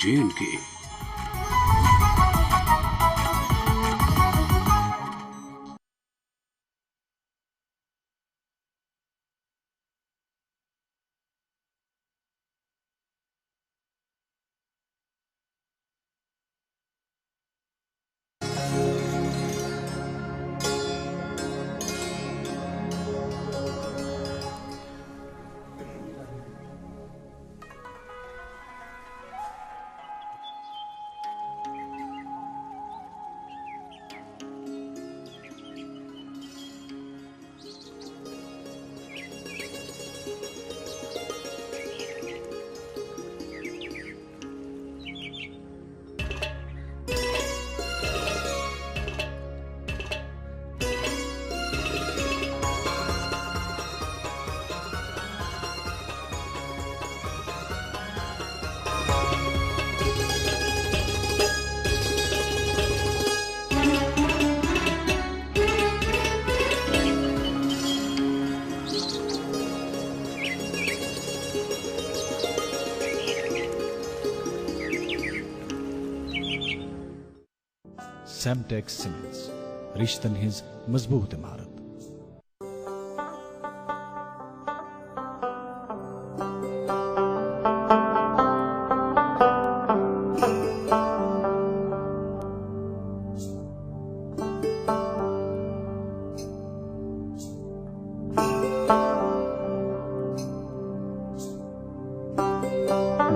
J&K। سیمٹیک cements رشتن his مضبوط عمارت۔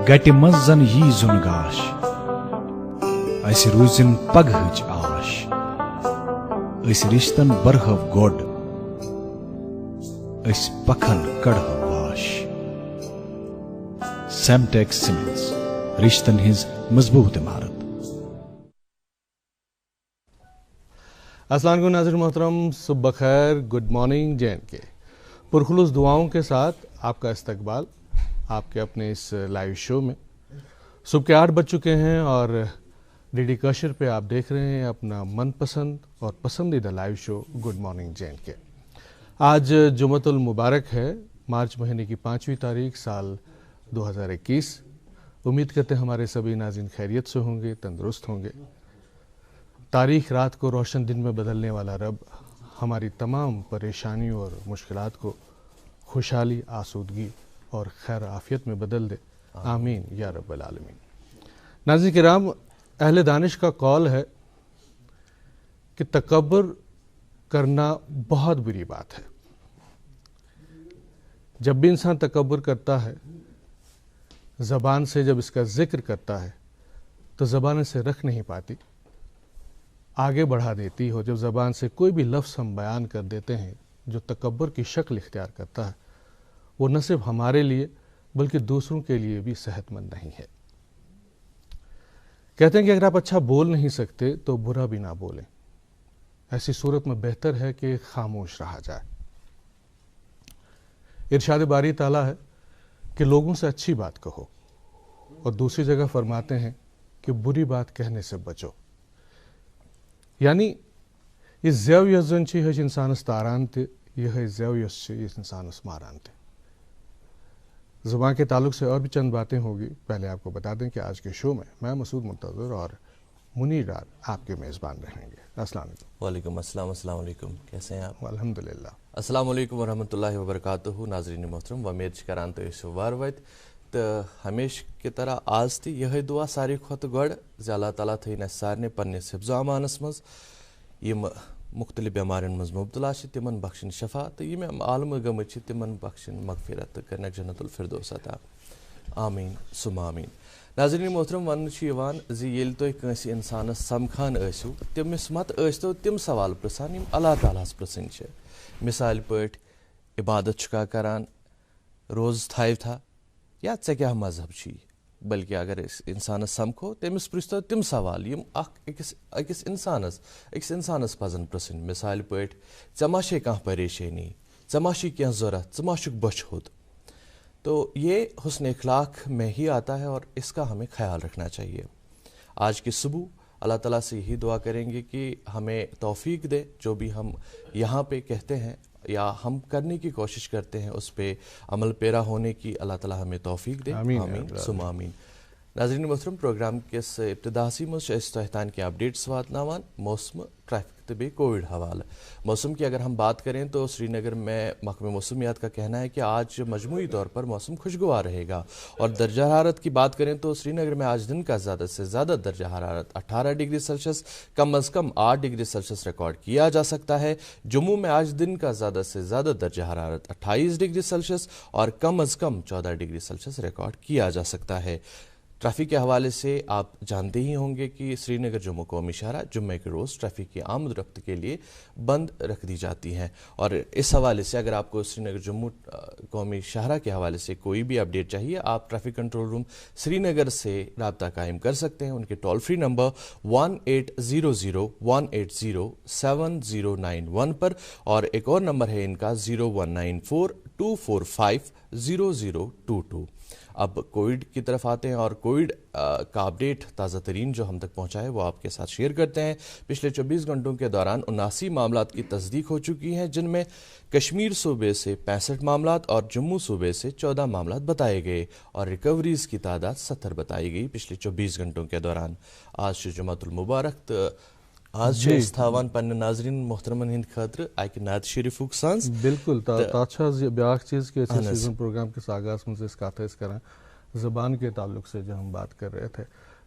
گٹہ مز زن یی زن گاش اس روزن پگہچ آش اس رشتن برہو گوڈ اس پکھن کڑہو واش۔ سیمٹیک سیمنٹس رشتن ہز مضبوط عمارت۔ السلام علیکم ناظرین محترم، صبح بخیر، گڈ مارننگ J&K۔ پرخلوص دعاؤں کے ساتھ آپ کا استقبال آپ کے اپنے اس لائیو شو میں۔ صبح کے 8 بج چکے ہیں اور DD کشر پہ آپ دیکھ رہے ہیں اپنا من پسند اور پسندیدہ لائیو شو گڈ مارننگ J&K۔ آج جمعۃ المبارک ہے، مارچ مہینے کی 5ویں تاریخ سال 2021۔ امید کرتے ہیں ہمارے سبھی ناظرین خیریت سے ہوں گے، تندرست ہوں گے۔ تاریخ رات کو روشن دن میں بدلنے والا رب ہماری تمام پریشانیوں اور مشکلات کو خوشحالی، آسودگی اور خیر عافیت میں بدل دے، آمین یا رب العالمین۔ ناظرین کرام، اہل دانش کا قول ہے کہ تکبر کرنا بہت بری بات ہے۔ جب بھی انسان تکبر کرتا ہے، زبان سے جب اس کا ذکر کرتا ہے تو زبان اسے رکھ نہیں پاتی، آگے بڑھا دیتی ہو۔ جب زبان سے کوئی بھی لفظ ہم بیان کر دیتے ہیں جو تکبر کی شکل اختیار کرتا ہے، وہ نہ صرف ہمارے لیے بلکہ دوسروں کے لیے بھی صحت مند نہیں ہے۔ کہتے ہیں کہ اگر آپ اچھا بول نہیں سکتے تو برا بھی نہ بولیں، ایسی صورت میں بہتر ہے کہ خاموش رہا جائے۔ ارشاد باری تعالیٰ ہے کہ لوگوں سے اچھی بات کہو، اور دوسری جگہ فرماتے ہیں کہ بری بات کہنے سے بچو۔ یعنی یہ زیو یس زن چھ یہ انسانس تاران تہ، یہ زیو یس چھ یہ انسانس ماران تہ۔ زبان کے تعلق سے اور بھی چند باتیں ہوگی، پہلے آپ کو بتا دیں کہ آج کے شو میں مسعود منتظر اور منیر ڈار آپ کے میزبان رہیں گے۔ السلام علیکم۔ وعلیکم السلام۔ السلام علیکم، کیسے ہیں آپ؟ الحمدللہ۔ السلام علیکم ورحمۃ اللہ وبرکاتہ۔ ناظرین محترم، ومید کران تو اسو وار وت تو ہمیشہ کی طرح آج تہ یہ دعا ساری کھت گوڑ زِ اللہ تعالیٰ تھین اس سارنے پنس حفظ و امانس مز، یم مختلف بیمارن مز مبتلا چھ تمن بخشن شفا، تو یم عالم گمت چھ تمن بخشن مغفرت، تو کرنک جنت الفردوس عطا، آمین ثم آمین۔ ناظرین محترم، ون یوان زِ ییٚلہِ تُہۍ کٲنٛسہِ اِنسانس سمکھان ٲسِو، تٔمِس مت ٲسۍتو تِم سوال پرژھان یِم اللہ تعالیٰ ہس پرژھٕنۍ چھِ۔ مثالہِ پٲٹھۍ عبادت چھُکھا کران، روزٕ تھاوِ تھا، یا ژےٚ کیٛاہ مذہب چھُے، بلکہ اگر أسۍ اِنسانس سمکھو تٔمِس پرژھۍتو تِم سوال یِم أکِس اِنسانس پزن پرژھٕنۍ۔ مثالہِ پٲٹھۍ ژےٚ ما چھے کانٛہہ پریشٲنی، ژےٚ ما چھُے کینٛہہ ضوٚرتھ، ژٕ ما چھُکھ بۄچھِ ہوٚت۔ تو یہ حسن اخلاق میں ہی آتا ہے اور اس کا ہمیں خیال رکھنا چاہیے۔ آج کی صبح اللہ تعالیٰ سے یہی دعا کریں گے کہ ہمیں توفیق دے، جو بھی ہم یہاں پہ کہتے ہیں یا ہم کرنے کی کوشش کرتے ہیں اس پہ عمل پیرا ہونے کی اللہ تعالیٰ ہمیں توفیق دے. آمین ثم آمین. ناظرین محترم پروگرام کس ابتداسی مز تحتان کی اپڈیٹس واتناوان موسم ٹریفک تو بی کووڈ حوالہ. موسم کی اگر ہم بات کریں تو سری نگر میں محکمہ موسمیات کا کہنا ہے کہ آج مجموعی طور پر موسم خوشگوار رہے گا. اور درجہ حرارت کی بات کریں تو سری نگر میں آج دن کا زیادہ سے زیادہ درجہ حرارت 18 ڈگری سیلسیس کم از کم 8 ڈگری سیلسیس ریکارڈ کیا جا سکتا ہے. جموں میں آج دن کا زیادہ سے زیادہ درجہ حرارت 28 ڈگری سیلسیس اور کم از کم 14 ڈگری سیلسیس ریکارڈ کیا جا سکتا ہے. ٹریفک کے حوالے سے آپ جانتے ہی ہوں گے کہ سری نگر جموں قومی شاہراہ جمعہ کے روز ٹریفک کی آمد رفت کے لیے بند رکھ دی جاتی ہیں. اور اس حوالے سے اگر آپ کو سری نگر جموں قومی شاہراہ کے حوالے سے کوئی بھی اپڈیٹ چاہیے آپ ٹریفک کنٹرول روم سری نگر سے رابطہ قائم کر سکتے ہیں. ان کے ٹول فری نمبر 1800-180-7091 پر اور ایک اور نمبر ہے ان کا 0194-245-0022. اب کووڈ کی طرف آتے ہیں اور کووڈ کا اپڈیٹ تازہ ترین جو ہم تک پہنچا ہے وہ آپ کے ساتھ شیئر کرتے ہیں. پچھلے 24 گھنٹوں کے دوران 79 معاملات کی تصدیق ہو چکی ہیں جن میں کشمیر صوبے سے 65 معاملات اور جموں صوبے سے 14 معاملات بتائے گئے اور ریکوریز کی تعداد 70 بتائی گئی پچھلے 24 گھنٹوں کے دوران. آج جمعۃ المبارک آج استھاوان پنہ ناظرین محترمن ہند خاطر اکہ نعت شریفک سانز بالکل بیاکھ چیز کہ سیزن پروگرام کس آغاز میں اس کات کریں زبان کے تعلق سے جو ہم بات کر رہے تھے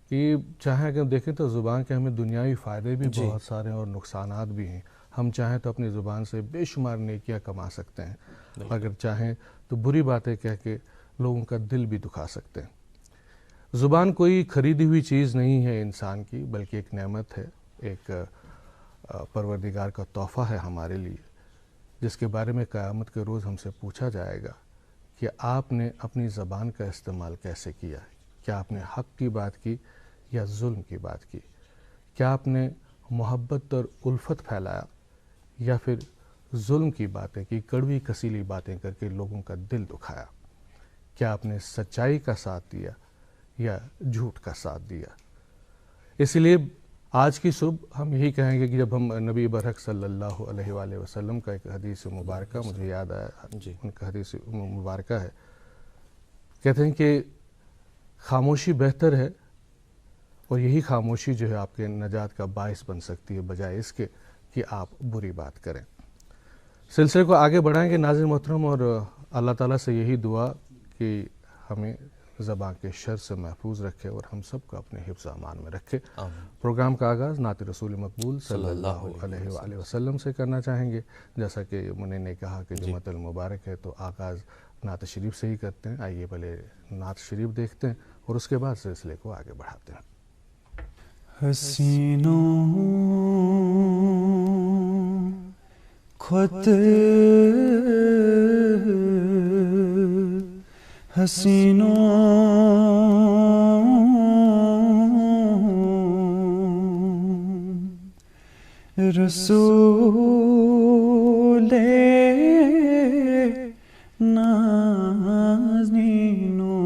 کہ چاہے اگر دیکھیں تو زبان کے ہمیں دنیاوی فائدے بھی بہت سارے ہیں اور نقصانات بھی ہیں. ہم چاہیں تو اپنی زبان سے بے شمار نیکیاں کما سکتے ہیں, اگر چاہیں تو بری باتیں کہہ کے لوگوں کا دل بھی دکھا سکتے ہیں. زبان کوئی خریدی ہوئی چیز نہیں ہے انسان کی, بلکہ ایک نعمت ہے, ایک پروردگار کا تحفہ ہے ہمارے لیے, جس کے بارے میں قیامت کے روز ہم سے پوچھا جائے گا کہ آپ نے اپنی زبان کا استعمال کیسے کیا ہے. کیا آپ نے حق کی بات کی یا ظلم کی بات کی؟ کیا آپ نے محبت اور الفت پھیلایا یا پھر ظلم کی باتیں کی, کڑوی کسیلی باتیں کر کے لوگوں کا دل دکھایا؟ کیا آپ نے سچائی کا ساتھ دیا یا جھوٹ کا ساتھ دیا؟ اس لیے آج کی صبح ہم یہی کہیں گے کہ جب ہم نبی برحق صلی اللہ علیہ وآلہ وسلم کا ایک حدیث مبارکہ مجھے یاد آیا, ان کا حدیث مبارکہ ہے, کہتے ہیں کہ خاموشی بہتر ہے اور یہی خاموشی جو ہے آپ کے نجات کا باعث بن سکتی ہے بجائے اس کے کہ آپ بری بات کریں. سلسلے کو آگے بڑھائیں گے ناظرین محترم, اور اللہ تعالیٰ سے یہی دعا کہ ہمیں زبان کے شر سے محفوظ رکھے اور ہم سب کو اپنے حفظ امان میں رکھے. پروگرام کا آغاز نعت رسول مقبول صلی اللہ علیہ وآلہ وسلم سے کرنا چاہیں گے. جیسا کہ منع نے کہا کہ جمعۃ المبارک ہے تو آغاز نعت شریف سے ہی کرتے ہیں. آئیے پہلے نعت شریف دیکھتے ہیں اور اس کے بعد سلسلے کو آگے بڑھاتے ہیں. حسینوں خط حسینوں رسول نازنینوں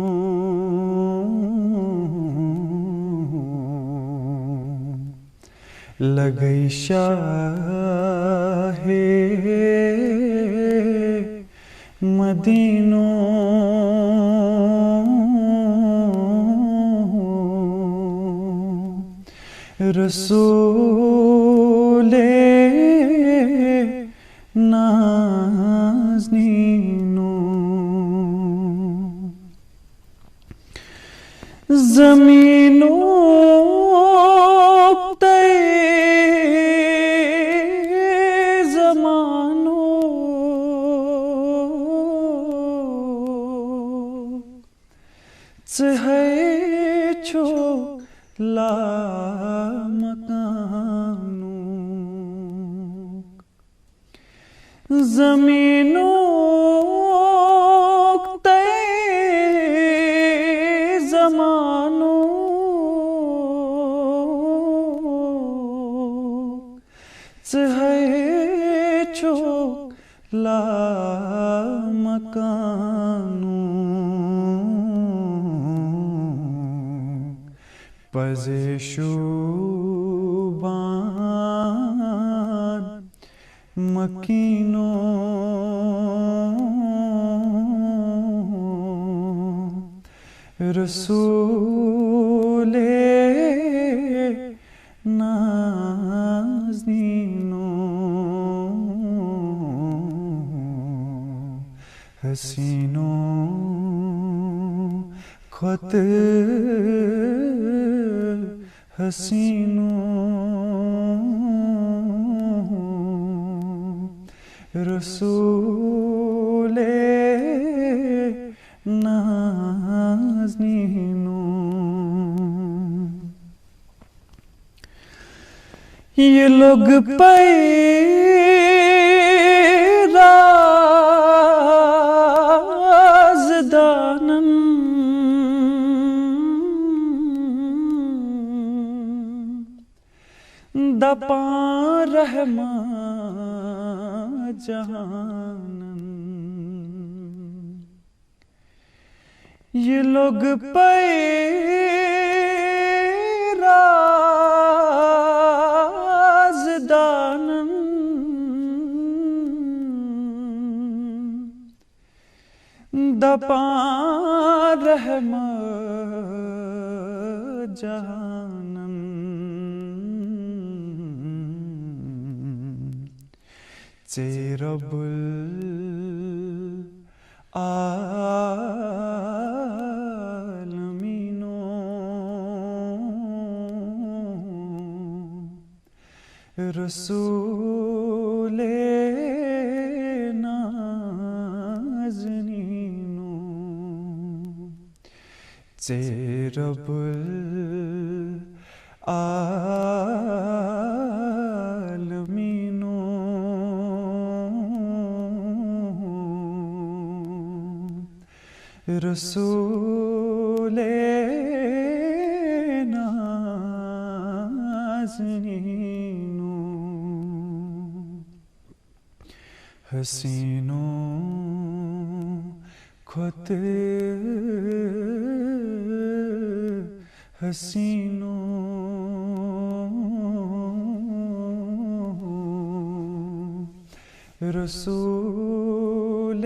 لگئی شاہ مدینوں رسول نازنینوں زمینوں لا مکانوں زمینوں تے زمانوں ہے چھو لا مکانوں پزشوبان مکینوں رسول نازنینو حسینو خط حسینو رسول نازنینو یہ لوگ رازدانن دپان رحمان جہانن یہ لوگ رازدانن دپان رحمان جہانن رب العالمینو رسول نازنینو رب العالمینو رسول نازنینو حسینو خط حسینو رسول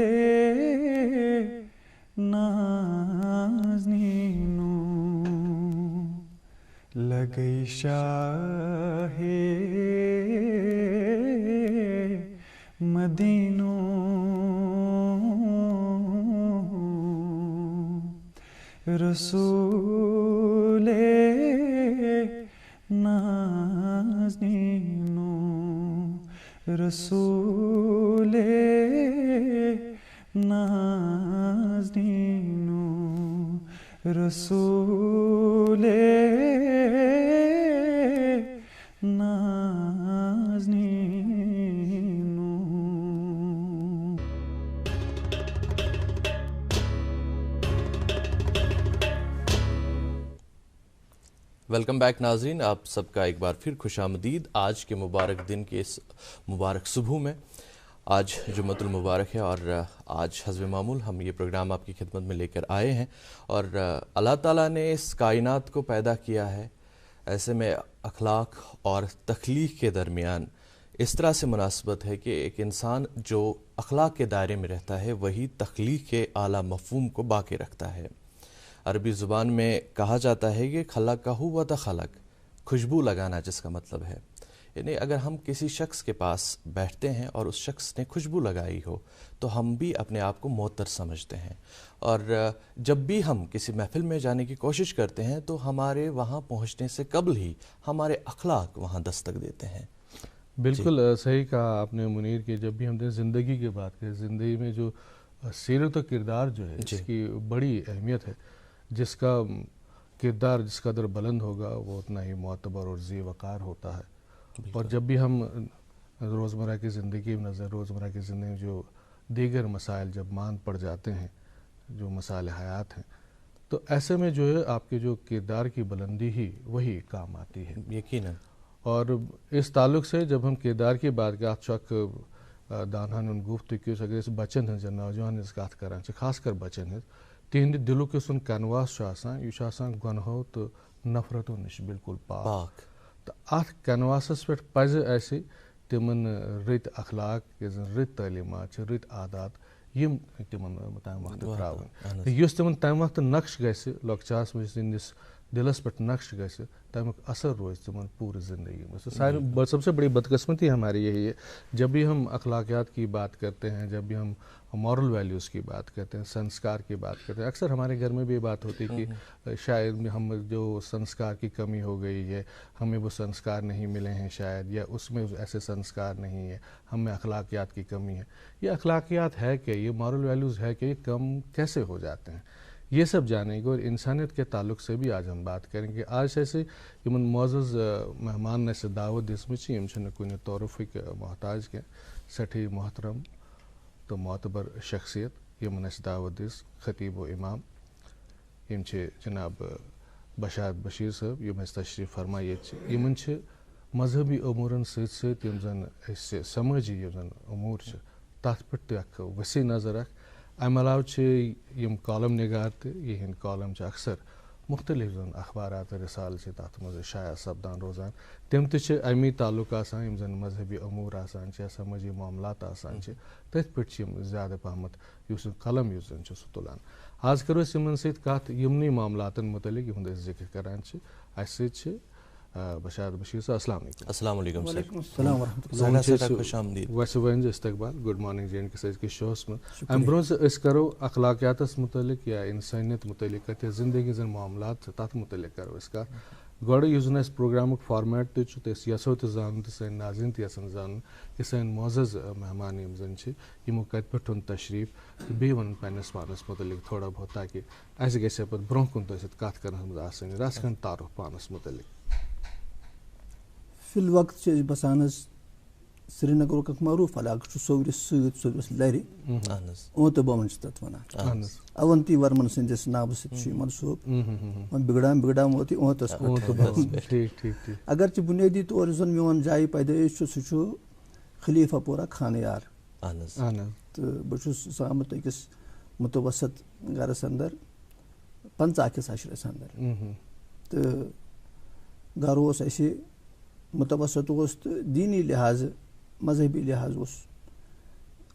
نازنینو لگئی شاہ مدینو رسول نازنینو رسول نازنینو رسول نازنینو. ویلکم بیک ناظرین، آپ سب کا ایک بار پھر خوش آمدید آج کے مبارک دن کے اس مبارک صبح میں. آج جمعۃ المبارک ہے اور آج حسب معمول ہم یہ پروگرام آپ کی خدمت میں لے کر آئے ہیں. اور اللہ تعالیٰ نے اس کائنات کو پیدا کیا ہے، ایسے میں اخلاق اور تخلیق کے درمیان اس طرح سے مناسبت ہے کہ ایک انسان جو اخلاق کے دائرے میں رہتا ہے وہی تخلیق کے اعلیٰ مفہوم کو باقی رکھتا ہے. عربی زبان میں کہا جاتا ہے کہ خلقہ و تخلق، خوشبو لگانا جس کا مطلب ہے، یعنی اگر ہم کسی شخص کے پاس بیٹھتے ہیں اور اس شخص نے خوشبو لگائی ہو تو ہم بھی اپنے آپ کو معطر سمجھتے ہیں. اور جب بھی ہم کسی محفل میں جانے کی کوشش کرتے ہیں تو ہمارے وہاں پہنچنے سے قبل ہی ہمارے اخلاق وہاں دستک دیتے ہیں. بالکل صحیح کہا آپ نے منیر، کہ جب بھی ہم زندگی کی بات کریں، زندگی میں جو سیرت و کردار جو ہے اس کی بڑی اہمیت ہے. جس کا کردار جس قدر بلند ہوگا وہ اتنا ہی معتبر اور ذی وقار ہوتا ہے. اور جب بھی ہم روزمرہ کی زندگی میں روزمرہ کی زندگی میں جو دیگر مسائل جب مان پڑ جاتے ہیں، جو مسائل حیات ہیں، تو ایسے میں جو ہے آپ کے جو کردار کی بلندی ہی وہی کام آتی ہے یقیناً. اور اس تعلق سے جب ہم کردار کی بات کریں، چک دانہن ان گفتگو اگر اس بچن ہز یا نوجوان ہز کت کران خاص کر بچن ہز، تہند دلک یس کینواس یہ گنہو تو نفرتوں نش بالکل پاک. تو ات کینواسس پہ پزِ اسہِ تمن رٕتۍ اخلاق رٕتۍ تعلیمات رٕتۍ عادات یم تمن تمہ وقت تراؤن یس تمن تمہ وقت نقش گژھِ لۄکچارس منٛز سٕنٛدِس دلس پٮ۪ٹھ نقش گژھِ تمیُک اثر روز تمن پوٗرٕ زندگی میں. ساری سب سے بڑی بدقسمتی ہماری یہی ہے جب بھی ہم اخلاقیات کی بات کرتے ہیں, جب بھی ہم مورل ویلیوز کی بات کرتے ہیں, سنسکار کی بات کرتے ہیں, اکثر ہمارے گھر میں بھی یہ بات ہوتی ہے کہ شاید ہم جو سنسکار کی کمی ہو گئی ہے, ہمیں وہ سنسکار نہیں ملے ہیں شاید, یا اس میں ایسے سنسکار نہیں ہے, ہم میں اخلاقیات کی کمی ہے. یہ اخلاقیات ہے کہ یہ مورل ویلیوز ہے کہ یہ کم کیسے ہو جاتے ہیں, یہ سب جانیں گے. اور انسانیت کے تعلق سے بھی آج ہم بات کریں گے. آج ایسے یمن معزز مہمان نے دعوت دِژمٕژ یِم چھِنہٕ کُنہِ تعارُفٕکۍ محتاج کینٛہہ, سٮ۪ٹھٕے محترم تو معتبر شخصیت یمن اَسہِ دعوت دِژ, خطیب و امام یم چھِ جناب بشارت بشیر صٲب یم اَسہِ تشریف فرما ییٚتہِ چھِ. یمن چھِ مذہبی امورن سۭتۍ سۭتۍ یم زن اَسہِ سمٲجی یم زن امور چھِ تتھ پٮ۪ٹھ تہِ اکھ وسیع نظر اکھ. امہِ علاوٕ چھِ یم کالم نگار تہِ, یِہنٛدۍ کالم چھِ اکثر مختلف زن اخبارات رسالہٕ چھِ تتھ منٛز شایع سپدان روزان, تِم تہِ چھِ امی تعلق آسان یم زن مذہبی امور آسان چھِ یا سمٲجی معاملات آسان چھِ, تٔتھۍ پٮ۪ٹھ چھِ یم زیادٕ پہمتھ یُس قلم یُس زن چھُ سُہ تُلان. آز کرو أسۍ یمن سۭتۍ کتھ یمنٕے معاملاتن متعلق یِہُنٛد أسۍ ذکر کران چھِ. اسہِ سۭتۍ چھِ بشارت بشیر صاحب. السلام علیکم. السلام علیکم سر. السلام ورحمۃ اللہ. خوش آمدید. ویسے ونز استقبال گڈ مارننگ جے اینڈ کے أزکِس شوَس منٛز. امہِ برونٛہہ أسۍ کرو اخلاقیاتس متعلق یا انسٲنیت متعلق کتھ زندگی زن معاملات چھِ تتھ متعلق کرو أسۍ کتھ. گۄڈٕ یُس زن اَسہِ پروگرامُک فارمیٹ تہِ چھُ تہٕ أسۍ یژھو تہِ زانُن تہٕ سٲنۍ ناظریٖن تہِ یژھن زانُن کہِ سٲنۍ معزز مہمان یِم زن چھِ یِمو کتہِ پٮ۪ٹھ اوٚن تشریٖف تہٕ بیٚیہِ ونُن پننِس پانس متعلق تھوڑا بہت تاکہِ اسہِ گژھِ ہا پتہٕ برونٛہہ کُن تۄہہِ سۭتۍ کتھ کرنس منٛز آسٲنی. رژھ کھنٛڈ تعارُف پانس متعلق. فی الوقت چھِ أسۍ بسان حظ سرینگرُک اکھ معروٗف علاقہٕ چھُ صوورِس سۭتۍ, صوورِس لرِ, اوٗنٛتہٕ بومن چھِ تتھ ونان. اونتی ورمن سٕنٛدِس ناوٕ سۭتۍ چھُ یہِ منسوٗب. وۄنۍ بگڑان ووت یہِ اوٗنٛتس پٮ۪ٹھ. اگرچہِ بُنیٲدی طور یُس زن میون جایہِ پیدٲیش چھُ سُہ چھُ خلیفہ پورہ خانیار, تہٕ بہٕ چھُس زامُت أکِس متوسط گرس انٛدر 50 کِس عشرس انٛدر. تہٕ گرٕ اوس اَسہِ متوسط اوس تہٕ دیٖنی لحاظہٕ مذہبی لحاظ اوس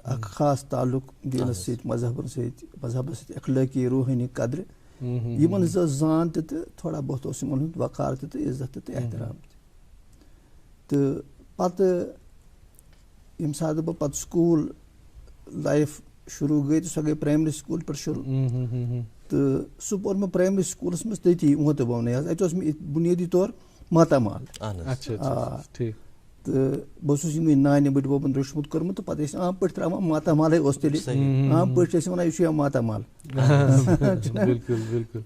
اکھ خاص تعلق دیٖنس سۭتۍ, مذہبس سۭتۍ, اخلٲقی روحٲنی قدرٕ یِمن ہٕنٛز ٲس زان تہِ تہٕ تھوڑا بہت اوس یِمن ہُنٛد وقار تہِ تہٕ عزت تہِ تہٕ احترام تہِ. تہٕ پتہٕ ییٚمہِ ساتہٕ بہٕ پتہٕ سکوٗل لایف شروٗع گٔے تہٕ سۄ گٔے پرایمری سکوٗل پٮ۪ٹھ شروٗع, تہٕ سُہ پوٚر مےٚ پرایمری سکوٗلس منٛز تٔتی اوٗنٛتہٕ بومنٕے حظ. اَتہِ اوس مےٚ بُنیٲدی طور ماتامال. تہٕ بہٕ اوسُس یِمٕے نانہِ بٔڈببن روٚچھمُت کوٚرمُت تہٕ پتہٕ ٲسۍ عام پٲٹھۍ تراوان ماتامالٕے اوس تیٚلہِ, عام پٲٹھۍ ٲسۍ ونان یہِ چھُ یا ماتامال.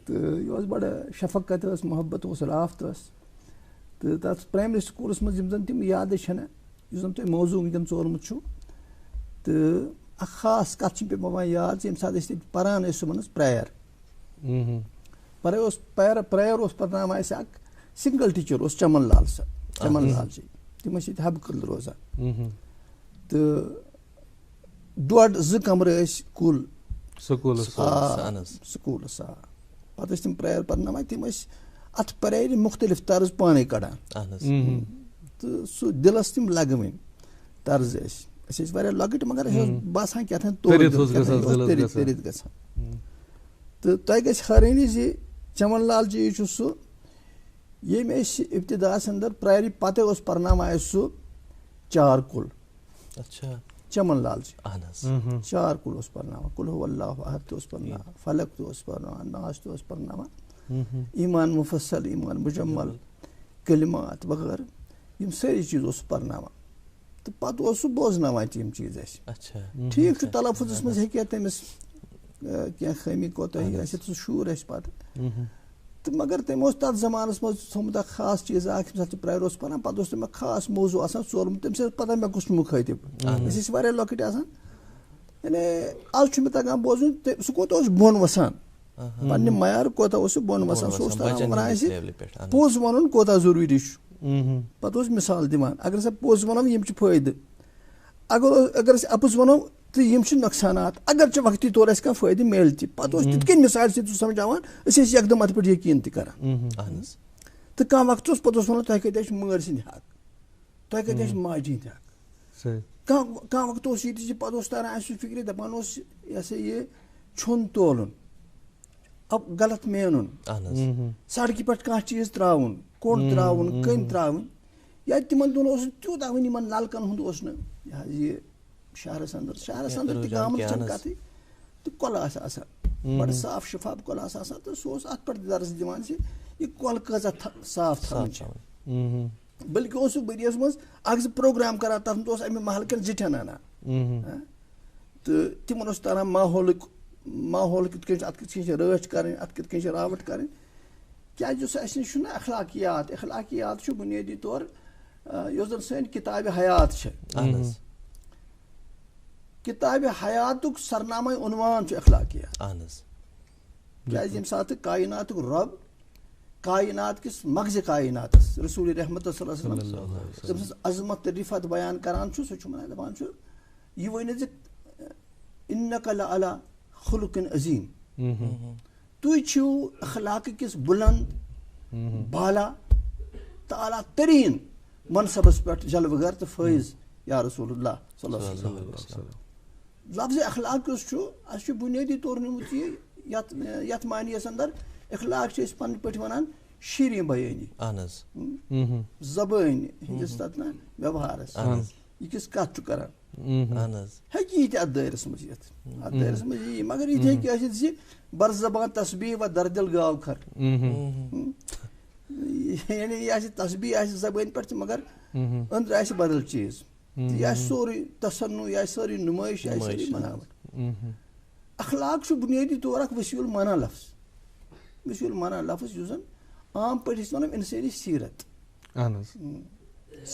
تہٕ یہِ اوس بڑٕ شفقت ٲس, محبت اوس, رافت ٲس. تہٕ تتھ پرایمری سکوٗلس منٛز یِم زن تِم یادٕ چھنہٕ, یُس زن تۄہہِ موضوٗع وٕنکیٚن ژورمُت چھُ, تہٕ اکھ خاص کتھ چھِ مےٚ پیٚوان یاد زِ ییٚمہِ ساتہٕ أسۍ تتہِ پران ٲسۍ صُبحنس پریَر اوس پرناوان اَسہِ اکھ سنگل ٹیٖچر اوس چمن لال سر, چمن لال جی. تِم ٲسۍ ییٚتہِ حبہٕ کدل روزان. تہٕ 1.5-2 کمرٕ ٲسۍ کُل سکوٗلس. پتہٕ ٲسۍ تِم پریَر پرناوان. تِم ٲسۍ اتھ پریرِ مختلف طرز پانے کڑان, تہٕ سُہ دِلس تِم لگوٕنۍ طرز ٲسۍ. أسۍ ٲسۍ واریاہ لۄکٕٹۍ مگر اَسہِ اوس باسان کیٛاہتام تٔرِتھ گژھان. تہٕ تۄہہِ گژھِ حٲرٲنی زِ چمن لال جی چھُ سُہ ییٚمۍ أسۍ ابتداہس انٛدر پرایرِ پتہٕ اوس پرناوان اَسہِ سُہ 4 کُل. چمن لال جی 4 کُل اوس پرناوان. قُل ہوٗ اللہُ احد تہِ اوس پرناوان, فلق تہِ اوس پرناوان, ناس تہِ اوس پرناوان, ایٖمان مُفصل, ایٖمان مُجمل, کلمات وغٲرٕ یِم سٲری چیٖز اوس پرناوان. تہٕ پتہٕ اوس سُہ بوزناوان تہِ یِم چیٖز اَسہِ. ٹھیٖک چھُ تلفظس منٛز ہیٚکہِ ہا تٔمِس کینٛہہ خٲمی کوتٲہی ٲسِتھ, سُہ شُر اَسہِ پتہٕ. تہٕ مگر تٔمۍ اوس تتھ زمانس منٛز تھوٚمُت اکھ خاص چیٖز اکھ, ییٚمہِ ساتہٕ پرایَر اوس پران پتہٕ اوس تٔمۍ اکھ خاص موضوٗع آسان ژورمُت. تٔمِس ٲس پتہ مےٚ کُس چھُ مُخٲطِب. أسۍ ٲسۍ واریاہ لۄکٕٹۍ آسان, یعنی آز چھُ مےٚ تگان بوزُن سُہ کوٗتاہ اوس بۄن وسان, پننہِ معیار کوتاہ اوس سُہ بۄن وسان. سُہ اوس ونان اَسہِ پوٚز ونُن کوتاہ ضروٗری چھُ. پتہٕ اوس مثال دِوان, اگر ہسا پوٚز ونو یِم چھِ فٲیدٕ, اگر أسۍ اَپُز ونو تہٕ یِم چھِ نۄقصانات, اگرچہِ وقتی طور اَسہِ کانٛہہ فٲیدٕ میلہِ تہِ. پتہٕ اوس تِتھ کٔنۍ مثالہِ سۭتۍ سمجھاوان أسۍ ٲسۍ یکدم اتھ پٮ۪ٹھ یقیٖن تہِ کران. تہٕ کانٛہہ وقت اوس پتہٕ اوس ونان تۄہہِ کتہِ چھُ مٲرۍ سٕنٛدۍ حق, تۄہہِ کتہِ چھُ ماجہِ ہٕنٛدۍ حق. کانٛہہ وقت اوس ییٚتہِ پَتہٕ اوس تران اَسہِ فِکرِ دَپان اوس یہِ ہسا یہِ چھۄن تولُن غلط مینُن سڑکہِ پٮ۪ٹھ کانٛہہ چیٖز ترٛاوُن کوٚنٛڈ ترٛاوُن کٔنۍ ترٛاوٕنۍ یا تِمن دۄہن اوس نہٕ تیوٗتاہ وۄنۍ یِمن نلکن ہُنٛد اوس نہٕ یہِ حظ یہِ شہرس انٛدر تہِ گامٕچ چھنہٕ کَتھٕے تہٕ کۄلہٕ آسہٕ آسان بڑٕ صاف شِفاف کۄلہٕ آسہٕ آسان تہٕ سُہ اوس اَتھ پٮ۪ٹھ درس دِوان زِ یہِ کۄلہٕ کۭژاہ صاف تھاوٕنۍ چھِ بٔلکہِ اوس سُہ ؤریَس منٛز اکھ زٕ پروگرام کران تَتھ منٛز اوس اَمہِ محلہٕ کٮ۪ن زِٹھٮ۪ن اَنان تہٕ تِمن اوس تران ماحول کِتھ کٔنۍ چھُ اَتھ کِتھ کٔنۍ چھِ رٲچھ کَرٕنۍ اَتھ کِتھ کٔنۍ چھِ راوَٹھ کَرٕنۍ کیازِ یُس اَسہِ نِش چھُنہ اخلاقیات چھُ بُنیٲدی طور یۄس زَن سٲنۍ کِتابِ حیات چھِ کِتابِ حیاتُک سرنامے عنوان چھُ اخلاقیات کیازِ ییٚمہِ ساتہٕ کایناتُک رۄب کاینات کِس مغزِ کایناتس رسول رحمت صلی اللہ علیہ وسلم تٔمۍ سٕنٛز عظمت تہٕ رِفت بیان کران چھُ سُہ چھُ وَنان دَپان چھُ یہِ ؤنِتھ زِ اِنَّکَ لَعَلَىٰ خُلُقٍ عظیٖم تُہۍ چھِو اخلاقہٕ کِس بُلند بالا تہٕ اعلیٰ تریٖن منصبس پٮ۪ٹھ جلوٕ گر تہٕ فٲیض یا رسول اللہ صلی اللہ علیہ وسلم لفظِ اخلاق یُس چھُ اَسہِ چھُ بُنیٲدی طور نیوٗمُت یہِ یتھ معنیَس انٛدر اخلاق چھِ أسۍ پنٕنۍ پٲٹھۍ وَنان شیٖریں بیٲنی زبٲنۍ ہِنٛدِس تتھ نہ ویوہارس یہِ کِژھ کتھ چھُ کران ہیٚکہِ یہِ تہِ اتھ دٲیرس منٛز یِتھ اتھ دٲیرس منٛز یی مگر یہِ تہِ ہیٚکہِ ٲسِتھ زِ بر زبان تسبیح و دردل گاو کھر یعنی یہِ آسہِ تسبیح آسہِ زبٲنۍ پٮ۪ٹھ تہِ مگر أنٛدرٕ آسہِ بدل چیٖز یہِ آسہِ سورُے تصنُع یہِ آسہِ سٲرٕے نُمٲیش یہِ آسہِ سٲرٕے بناوٹ اخلاق چھُ بُنیٲدی طور اکھ وسیع المعنی لفظ یُس زن عام پٲٹھۍ أسۍ وَنو اِنسٲنی سیٖرت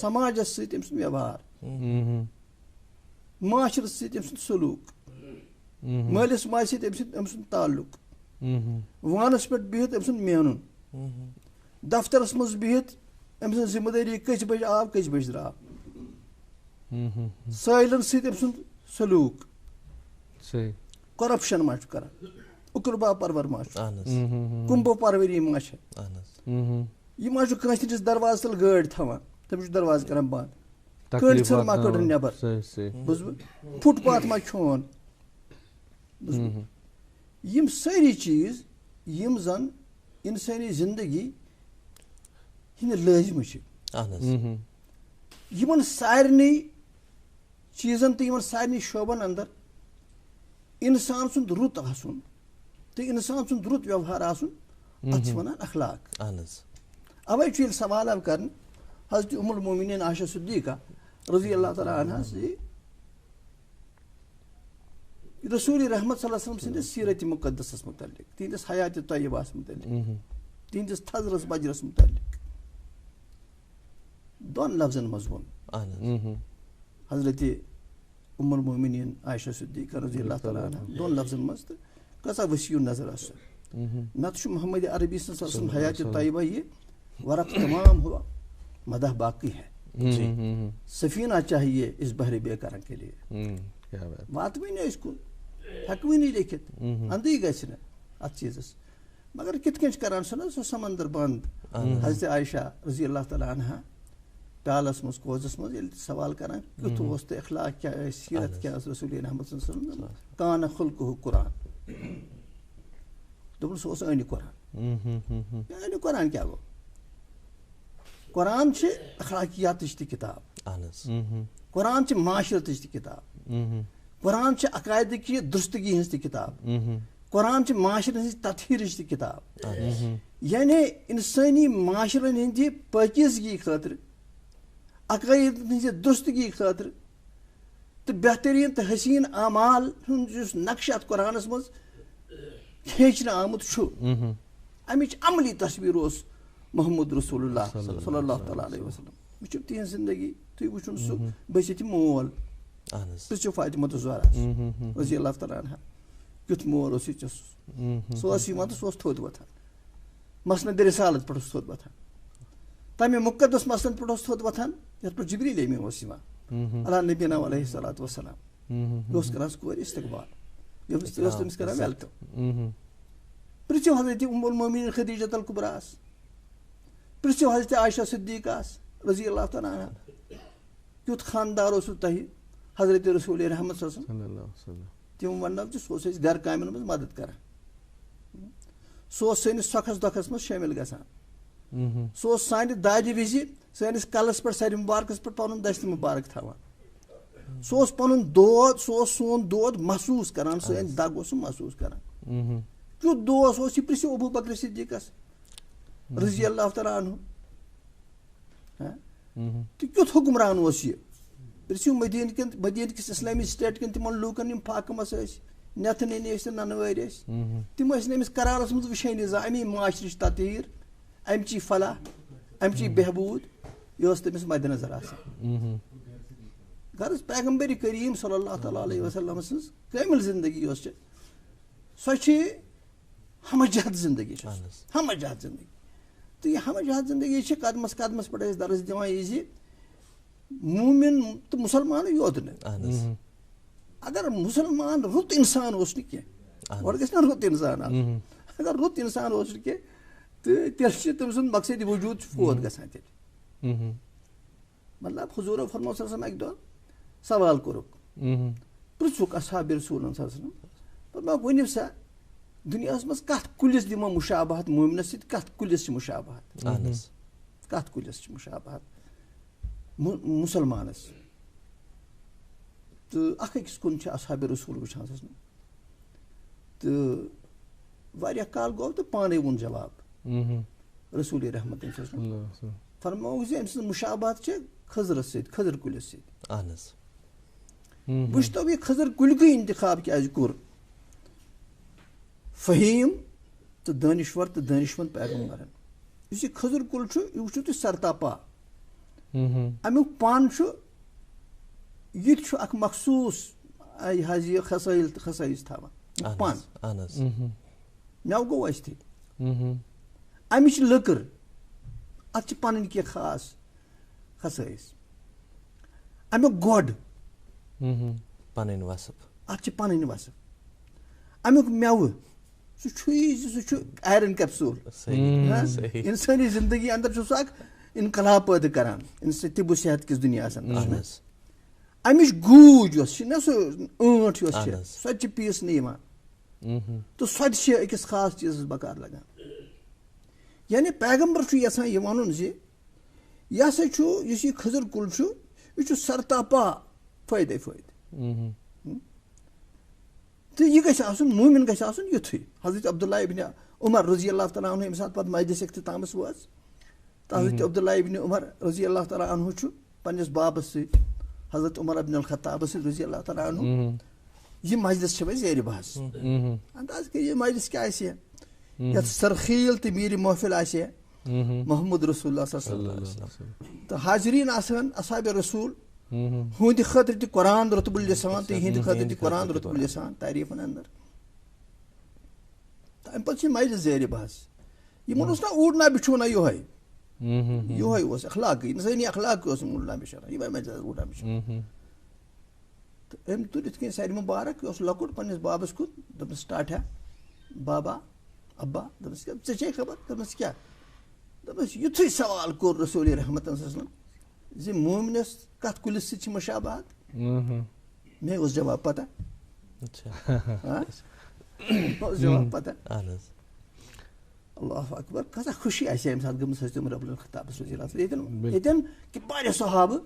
سماجس سۭتۍ أمۍ سُنٛد ویوہار معاشرس سۭتۍ أمۍ سُنٛد سلوٗک مٲلِس ماجہِ سۭتۍ أمۍ سُنٛد تعلُق وانس پٮ۪ٹھ بِہِتھ أمۍ سُنٛد مینُن دفترس منٛز بِہِتھ أمۍ سٕنٛز ذِمہٕ دٲری کٔژِ بجہِ آو کٔژِ بجہِ درٛاو سٲیلن سۭتۍ أمۍ سُنٛد سلوٗک کرپشن ما چھُ کران اُقربا پرور ما چھُ کُمبو پروری ما چھِ یہِ ما چھُ کٲنٛسہِ ہِنٛدِس دروازٕ تل گٲڑۍ تھاوان تٔمِس چھُ دروازٕ کران بنٛد کٔڑۍ ژھٕر ما کٔڑٕن نٮ۪بر بوٗزوٕ فُٹ پاتھ ما کھیوٚن یِم سٲری چیٖز یِم زن اِنسٲنی زندگی ہِنٛدِ لٲزمہٕ چھِ یِمن سارنٕے چیٖزن تہٕ یِمن سارنٕے شوبن انٛدر اِنسان سُنٛد رُت آسُن تہٕ اِنسان سُنٛد رُت ویوہار آسُن اتھ چھِ ونان اخلاق اوے چھُ ییٚلہِ سوال آو کرنہٕ حضرت ام المومنین عائشہ صدیقہ رضی اللہ تعالیٰ عنہا رسول رحمت صلی اللہ علیہ وسلم سٕنٛدِس سیٖرتِ مُقدسس متعلق تِہنٛدِس حیاتِ طیبہس متعلق تِہنٛدِس تھزرس بجرس متعلق دۄن لفظن منٛز ووٚن حضرت ام المومنین عائشہ صدیقہ رضی اللہ تعالیٰ عنہا دۄن لفظن منٛز تہٕ کۭژاہ وسیع نظر ٲس سۄ نتہٕ چھُ محمد عربی سٕنٛز حیاتِ طیبہ یہِ ورق تمام ہوا مدح باقی ہے سفینہ چاہیے اس بحر بے کرن کے لیے واتوٕے نہٕ أسۍ کُن ہٮ۪کوٕے نہٕ لیکھِتھ اندٕے گژھِ نہٕ اتھ چیٖزس مگر کِتھ کٔنۍ چھِ کران سۄ نہ سۄ سمندر بنٛد حضرت عائشہ رضی اللہ تعالیٰ عنہا پیالس منٛز کوزس منٛز ییٚلہِ سوال کران کیُتھ اوس تہٕ اخلاق کیٛاہ ٲسۍ سیٖرت کیٛاہ ٲس رسول رحمت صلی اللہ علیہ وسلم کانہ خُلقہُ قرآن دوٚپُن سُہ اوس أنہِ قرآن أنہِ قرآن کیٛاہ گوٚو قرآن چھِ اخلاقیاتٕچ تہِ کِتاب قرآن چھِ معاشرتٕچ تہِ کِتاب قرآن چھِ عقایدٕچہِ درستگی ہٕنٛز تہِ کِتاب قرآن چھِ معاشرن ہٕنٛزِ تطہیٖرٕچ تہِ کِتاب یعنی اِنسٲنی معاشرن ہٕنٛدِ پٲکیٖزگی خٲطرٕ عقایدن ہٕنٛزِ درستگی خٲطرٕ تہٕ بہتریٖن تہٕ حسیٖن اعمال ہُنٛد یُس نقشہٕ اتھ قرآنس منٛز کھینچنہٕ آمُت چھُ امِچ عملی تصویٖر اوس محمد رسول اللہ صلی اللہ تعالیٰ علیہ وسلم وٕچھِو تِہنٛز زندگی تُہۍ وٕچھُن سُہ بٔسِتھ یہِ مول پرٛژھِو فاطمہ زہرا رضی اللہ تعالیٰ عنہا کیُتھ مول اوس یہِ ژٕ سُہ ٲس یِوان تہٕ سُہ اوس تھوٚد وۄتھان مسندِ رسالت پٮ۪ٹھ اوس تھوٚد وۄتھان تمہِ مُقدس مسلن پٮ۪ٹھ اوس تھوٚد وۄتھان یتھ پٮ۪ٹھ جبریٖل امیٖن اوس یِوان علیٰ نبینا علیہ الصلاۃ وسلام یہِ اوس کران سُہ کورِ استقبال یہِ اوس تٔمِس کران ویلکم پرٛژھِو حضرت ام المومنین خدیجۃ الکبریٰ پرٛژھِو حضرت عائشہ صدیقہ رضی اللہ تعالیٰ عنہا کیُتھ خاندار اوسوٕ تۄہہِ حضرت رسول رحمت صلی اللہ علیہ صلی اللہ علیہ وسلم تم ونو سہ اوس اَسہِ گھر کامٮ۪ن منٛز مدد کران سہ اوس سٲنِس سۄکھس دۄکھس منٛز شٲمِل گژھان سہ اوس سانہِ دادِ وِزِ سٲنِس کلس پٮ۪ٹھ سرِ مُبارکس پٮ۪ٹھ پنُن دستہِ مُبارک تھاوان سہ اوس پنُن دود سہ اوس سون دود محسوٗس کران سٲنۍ دگ اوس سُہ محسوٗس کران کیُتھ دوس اوس یہِ پرٛژھِو ابوٗ بکر صدیٖقس رضی اللہ تعالیٰ عنہ تہٕ کیُتھ حُکمران اوس یہِ پرٛژھِو مدیٖنہ کِس اسلٲمی سٹیٹ کٮ۪ن تِمن لوٗکن یِم فاقہٕ مس ٲسۍ نٮ۪تھٕ ننہِ ٲسۍ تہٕ ننہٕ وٲرۍ ٲسۍ تِم ٲسۍ نہٕ أمِس قرارس منٛز وٕچھٲنی زانٛہہ امی معاشرٕچ تطہیٖر امچی فلاح امچی بہبوٗد یہِ ٲس تٔمِس مدِ نظر آسان غرض پیغمبر کریم صلی اللہ تعالیٰ علیہ وسلم سٕنٛز کٲمِل زندگی یۄس چھِ سۄ چھِ ہمہ جہت زندگی ہمہ جہت زندگی تہٕ یہِ ہمہ جہت زندگی چھِ قدمس قدمس پٮ۪ٹھ أسۍ درس دِوان یہِ زِ مومِن تہٕ مُسلمانٕے یوت نہٕ اگر مُسلمان رُت اِنسان اوس نہٕ کینٛہہ گۄڈٕ گژھِ نا رُت اِنسان آسُن اگر رُت اِنسان اوس نہٕ کینٛہہ تہٕ تیٚلہِ چھِ تٔمۍ سُنٛد مقصد وجوٗد چھُ فوت گژھان تیٚلہِ مطلب حضوٗرو فرموو صلی اللہ علیہ وسلم اکہِ دۄہ سوال کوٚرُکھ پرٛژھُکھ اصحابِ رسوٗلن صلی اللہ علیہ وسلم فرمووُکھ ؤنِو سا دُنیاہس منٛز کتھ کُلِس دِمو مُشابہت مومنس سۭتۍ کتھ کُلِس چھِ مُشابہت کتھ کُلِس چھِ مُشابہت مُسلمانس تہٕ اکھ أکِس کُن چھِ اصحابِ رسوٗل وٕچھان تہٕ واریاہ کال گوٚو تہٕ پانے ووٚن جواب رسول رحمت فرمووُکھ زِ أمۍ سٕنٛز مُشابہت چھِ خضرس سۭتۍ خضر کُلِس سۭتۍ وٕچھتو یہِ خضر کُلکُے انتخاب کیازِ کوٚر فہیٖم تہٕ دٲنِشور تہٕ دٲنِشمنٛد پیغمبرن یُس یہِ خضر کُل چھُ یہِ وٕچھِو تُہۍ سرتاپا امیُک پن چھُ یہِ تہِ چھُ اکھ مخصوٗص یہِ حظ یہِ خصٲیِل تہٕ خصٲیِص تھاوان پن مےٚ گوٚو اَسہِ تہِ امِچ لٔکٕر اتھ چھِ پنٕنۍ کینٛہہ خاص خصٲیِص امیُک گۄڈ پنٕنۍ وصف اتھ چھِ پنٕنۍ وصف امیُک میوٕ سُہ چھُ یہِ زِ سُہ چھُ آیرن کیپسوٗل انسٲنی زندگی انٛدر چھُ سُہ اکھ انقلاب پٲدٕ کران طِبُ صحت کِس دُنیاہس انٛدر امِچ گوٗج یۄس چھِ نا سُہ ٲنٹ یۄس چھِ سۄ تہِ چھِ پیٖسنہٕ یِوان تہٕ سۄ تہِ چھِ أکِس خاص چیٖزس بکار لگان یعنی پیغمبر چھُ یژھان یہِ ونُن زِ یہِ ہسا چھُ یُس یہِ خضر کُل چھُ یہِ چھُ سرتاپا فٲیدے فٲیدٕ تہٕ یہِ گژھِ آسُن مومِن گژھِ آسُن یُتھُے حضرت عبداللہ ابنِ عمر رضی اللہ تعالیٰ عنہ ییٚمہِ ساتہٕ پتہٕ مجلس اختتامس وٲژ تہٕ حضرت عبداللہ ابنِ عمر رضی اللہ تعالیٰ عنہ چھُ پننِس بابس سۭتۍ حضرت عمر ابن الخطابس سۭتۍ رضی اللہ تعالیٰ عنہ یہِ مجلس چھِ وۄنۍ زیرِ بحث انداز کٔرِو یہِ مجلس کیٛاہ آسہِ ہے یتھ سرخیل تہٕ میٖرِ محفِل آسہِ ہے محمد رسول اللہ صلی اللہ علیہ وسلم تہٕ حاضریٖن آسہٕ اصحابِ رسوٗل ہُہنٛدِ خٲطرٕ تہِ قرآن رۄتبُ لِسان تہٕ یِہنٛدِ خٲطرٕ تہِ قرآن رۄتبُ لِسان تعریٖفن انٛدر تہٕ امہِ پتہٕ چھِ مجلس زیرِ بحث یِمن اوس نا اوٗڈنا بِچھونا یِہوے اوس اخلاقٕے اِنسٲنی اخلاقٕے اوس اوٗڈنا بِچھونا یِمے مجلس اوٗڈنا بِچھونا تہٕ أمۍ تُل یِتھ کٔنۍ سرِ مُبارک یہِ اوس لۄکُٹ پننِس بابس کُن دوٚپنس ٹاٹھا بابا ابا دوٚپنس ژےٚ چھے خبر دوٚپنس کیٛاہ دوٚپنس یُتھُے سوال کوٚر رسول رحمتن صلی اللہ علیہ وسلم زِ مومنس کتھ کُلِس سۭتۍ چھِ مُشابہت مےٚ اوس جواب پتہ جواب پتہ اللہ اکبر کۭژاہ خوشی آسہِ ہے ییٚمہِ ساتہٕ گٔمٕژ حضرت عمر ابن الخطابس رضی اللہ تعالیٰ ییٚتٮ۪ن کہِ واریاہ صحابہٕ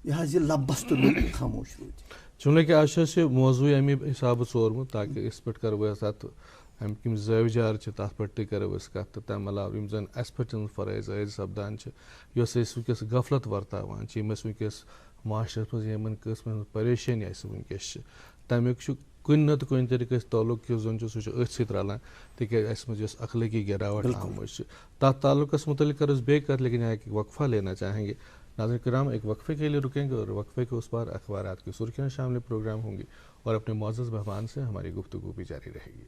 یہِ حظ یہِ لبس تہٕ خاموش روٗدۍ چوٗنٛکہِ آز چھُ اَسہِ موضوٗع اَمہِ حسابہٕ ژورمُت تاکہِ أسۍ پٮ۪ٹھ کرو أسۍ اتھ امیُک یِم زٲوِجار چھِ تتھ پٮ۪ٹھ تہِ کرو أسۍ کتھ تہٕ تمہِ علاوٕ یِم زن اسہِ پٮ۪ٹھ یِم فرٲیض عٲید سپدان چھِ یۄس أسۍ وٕنکیٚس غفلت ورتاوان چھِ یِم أسۍ وٕنکیٚس معاشرس منٛز یِمن قٕسمن ہٕنٛز پریشٲنی اسہِ وٕنکیٚس چھِ تمیُک چھُ کُنہِ نتہٕ کُنہِ طریٖقہٕ أسۍ تعلُق یُس زن چھُ سُہ چھُ أتھۍ سۭتۍ رلان تِکیازِ اسہِ منٛز یۄس اخلٲقی گراوٹ آمٕژ چھِ تتھ تعلقس متعلق کرو أسۍ بیٚیہِ کتھ لیکن یہاں ایک وقفہ لینا چاہیں گے ناظرین کرام ایک وقفے کے لیے رکیں گے اور وقفے کے اس بار اخبارات کی سرخیاں شامل پروگرام ہوں گی اور اپنے معزز مہمان سے ہماری گفتگو بھی جاری رہے گی.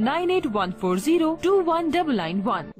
9814021991।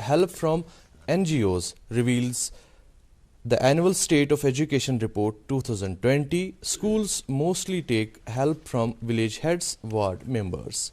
help from NGOs, reveals the annual State of Education Report 2020. Schools mostly take help from village heads, ward members.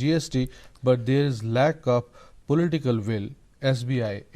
GST, but there is lack of political will. SBI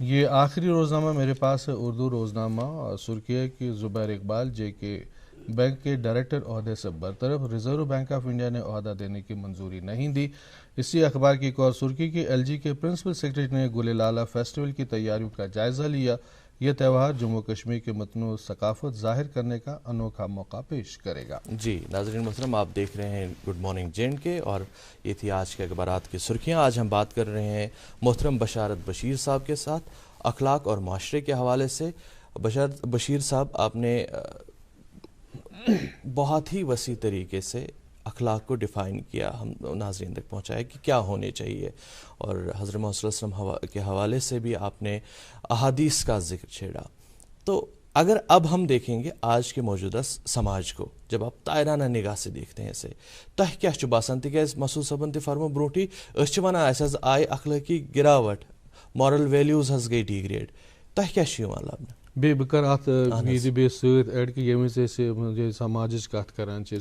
یہ آخری روزنامہ میرے پاس ہے اردو روزنامہ سرخی ہے کہ زبیر اقبال جے کے بینک کے ڈائریکٹر عہدے سے برطرف، ریزرو بینک آف انڈیا نے عہدہ دینے کی منظوری نہیں دی۔ اسی اخبار کی ایک اور سرخی کی ایل جی کے پرنسپل سیکرٹری نے گل لالا فیسٹیول کی تیاریوں کا جائزہ لیا۔ یہ تہوار جموں کشمیر کے متنوع ثقافت ظاہر کرنے کا انوکھا موقع پیش کرے گا۔ جی ناظرین محترم، آپ دیکھ رہے ہیں گڈ مارننگ جین کے، اور یہ تھی آج کے اخبارات کی سرخیاں۔ آج ہم بات کر رہے ہیں محترم بشارت بشیر صاحب کے ساتھ اخلاق اور معاشرے کے حوالے سے۔ بشیر صاحب، آپ نے بہت ہی وسیع طریقے سے اخلاق کو ڈیفائن کیا، ہم ناظرین تک پہنچایا کہ کیا ہونے چاہیے، اور حضرت محمد صلی اللہ علیہ وسلم کے حوالے سے بھی آپ نے احادیث کا ذکر چھیڑا۔ تو اگر اب ہم دیکھیں گے آج کے موجودہ سماج کو، جب آپ دائرانہ نگاہ سے دیکھتے ہیں اسے، تہ کیا چھُ باسان؟ تکیاز مسعود صٲبن تہِ فرمو برونٹھی أسۍ چھِ ونان اسہِ حظ آیہِ اخلٲقی گراوٹ، مارل ویلیوز حظ گٔے ڈیگریڈ، تۄہہِ کیٛاہ چھُ یِوان لبنہٕ؟ بیٚیہِ بہٕ کَرٕ اَتھ یہِ بیٚیہِ سۭتۍ ایڈ کہِ ییٚمہِ وِزِ أسۍ سماجٕچ کَتھ کَران چھِ،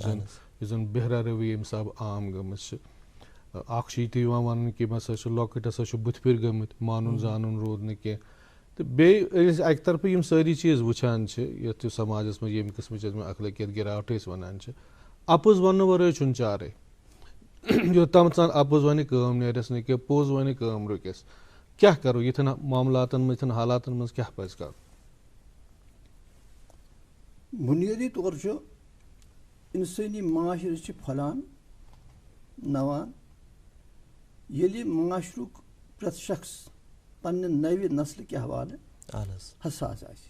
یُس زَن بہرا روی ییٚمہِ حساب عام گٔمٕژ چھِ، اَکھ چھُ یہِ تہِ یِوان وَننہٕ کہِ یِم ہسا چھِ لۄکٕٹۍ ہسا چھُ بٕتھِ پھِرِ گٔمٕتۍ، مانُن زانُن روٗد نہٕ کینٛہہ، تہٕ بیٚیہِ أسۍ اَکہِ طرفہٕ یِم سٲری چیٖز وٕچھان چھِ یَتھ سماجَس منٛز ییٚمہِ قٕسمٕچ یَتھ منٛز اخلٲقیت گِراوٹ أسۍ وَنان چھِ، اَپُز وَننہٕ وَرٲے چھُنہٕ چارے۔ یوٚتامَتھ زَن اَپُز وَنہِ کٲم نیرٮ۪س نہٕ کینٛہہ، پوٚز وَنہِ کٲم رُکٮ۪س، کیٛاہ کَرو یِتھٮ۪ن معاملاتَن منٛز، یِتھٮ۪ن حالاتَن منٛز کیٛاہ پَزِ کَرُن؟ بُنیٲدی طور چھُ اِنسٲنی معاشرٕ چھِ پھۄلان نَوان ییٚلہِ معاشرُک پرٛٮ۪تھ شخص پنٛنہِ نَوِ نسلہٕ کہِ حوالہٕ حساس آسہِ،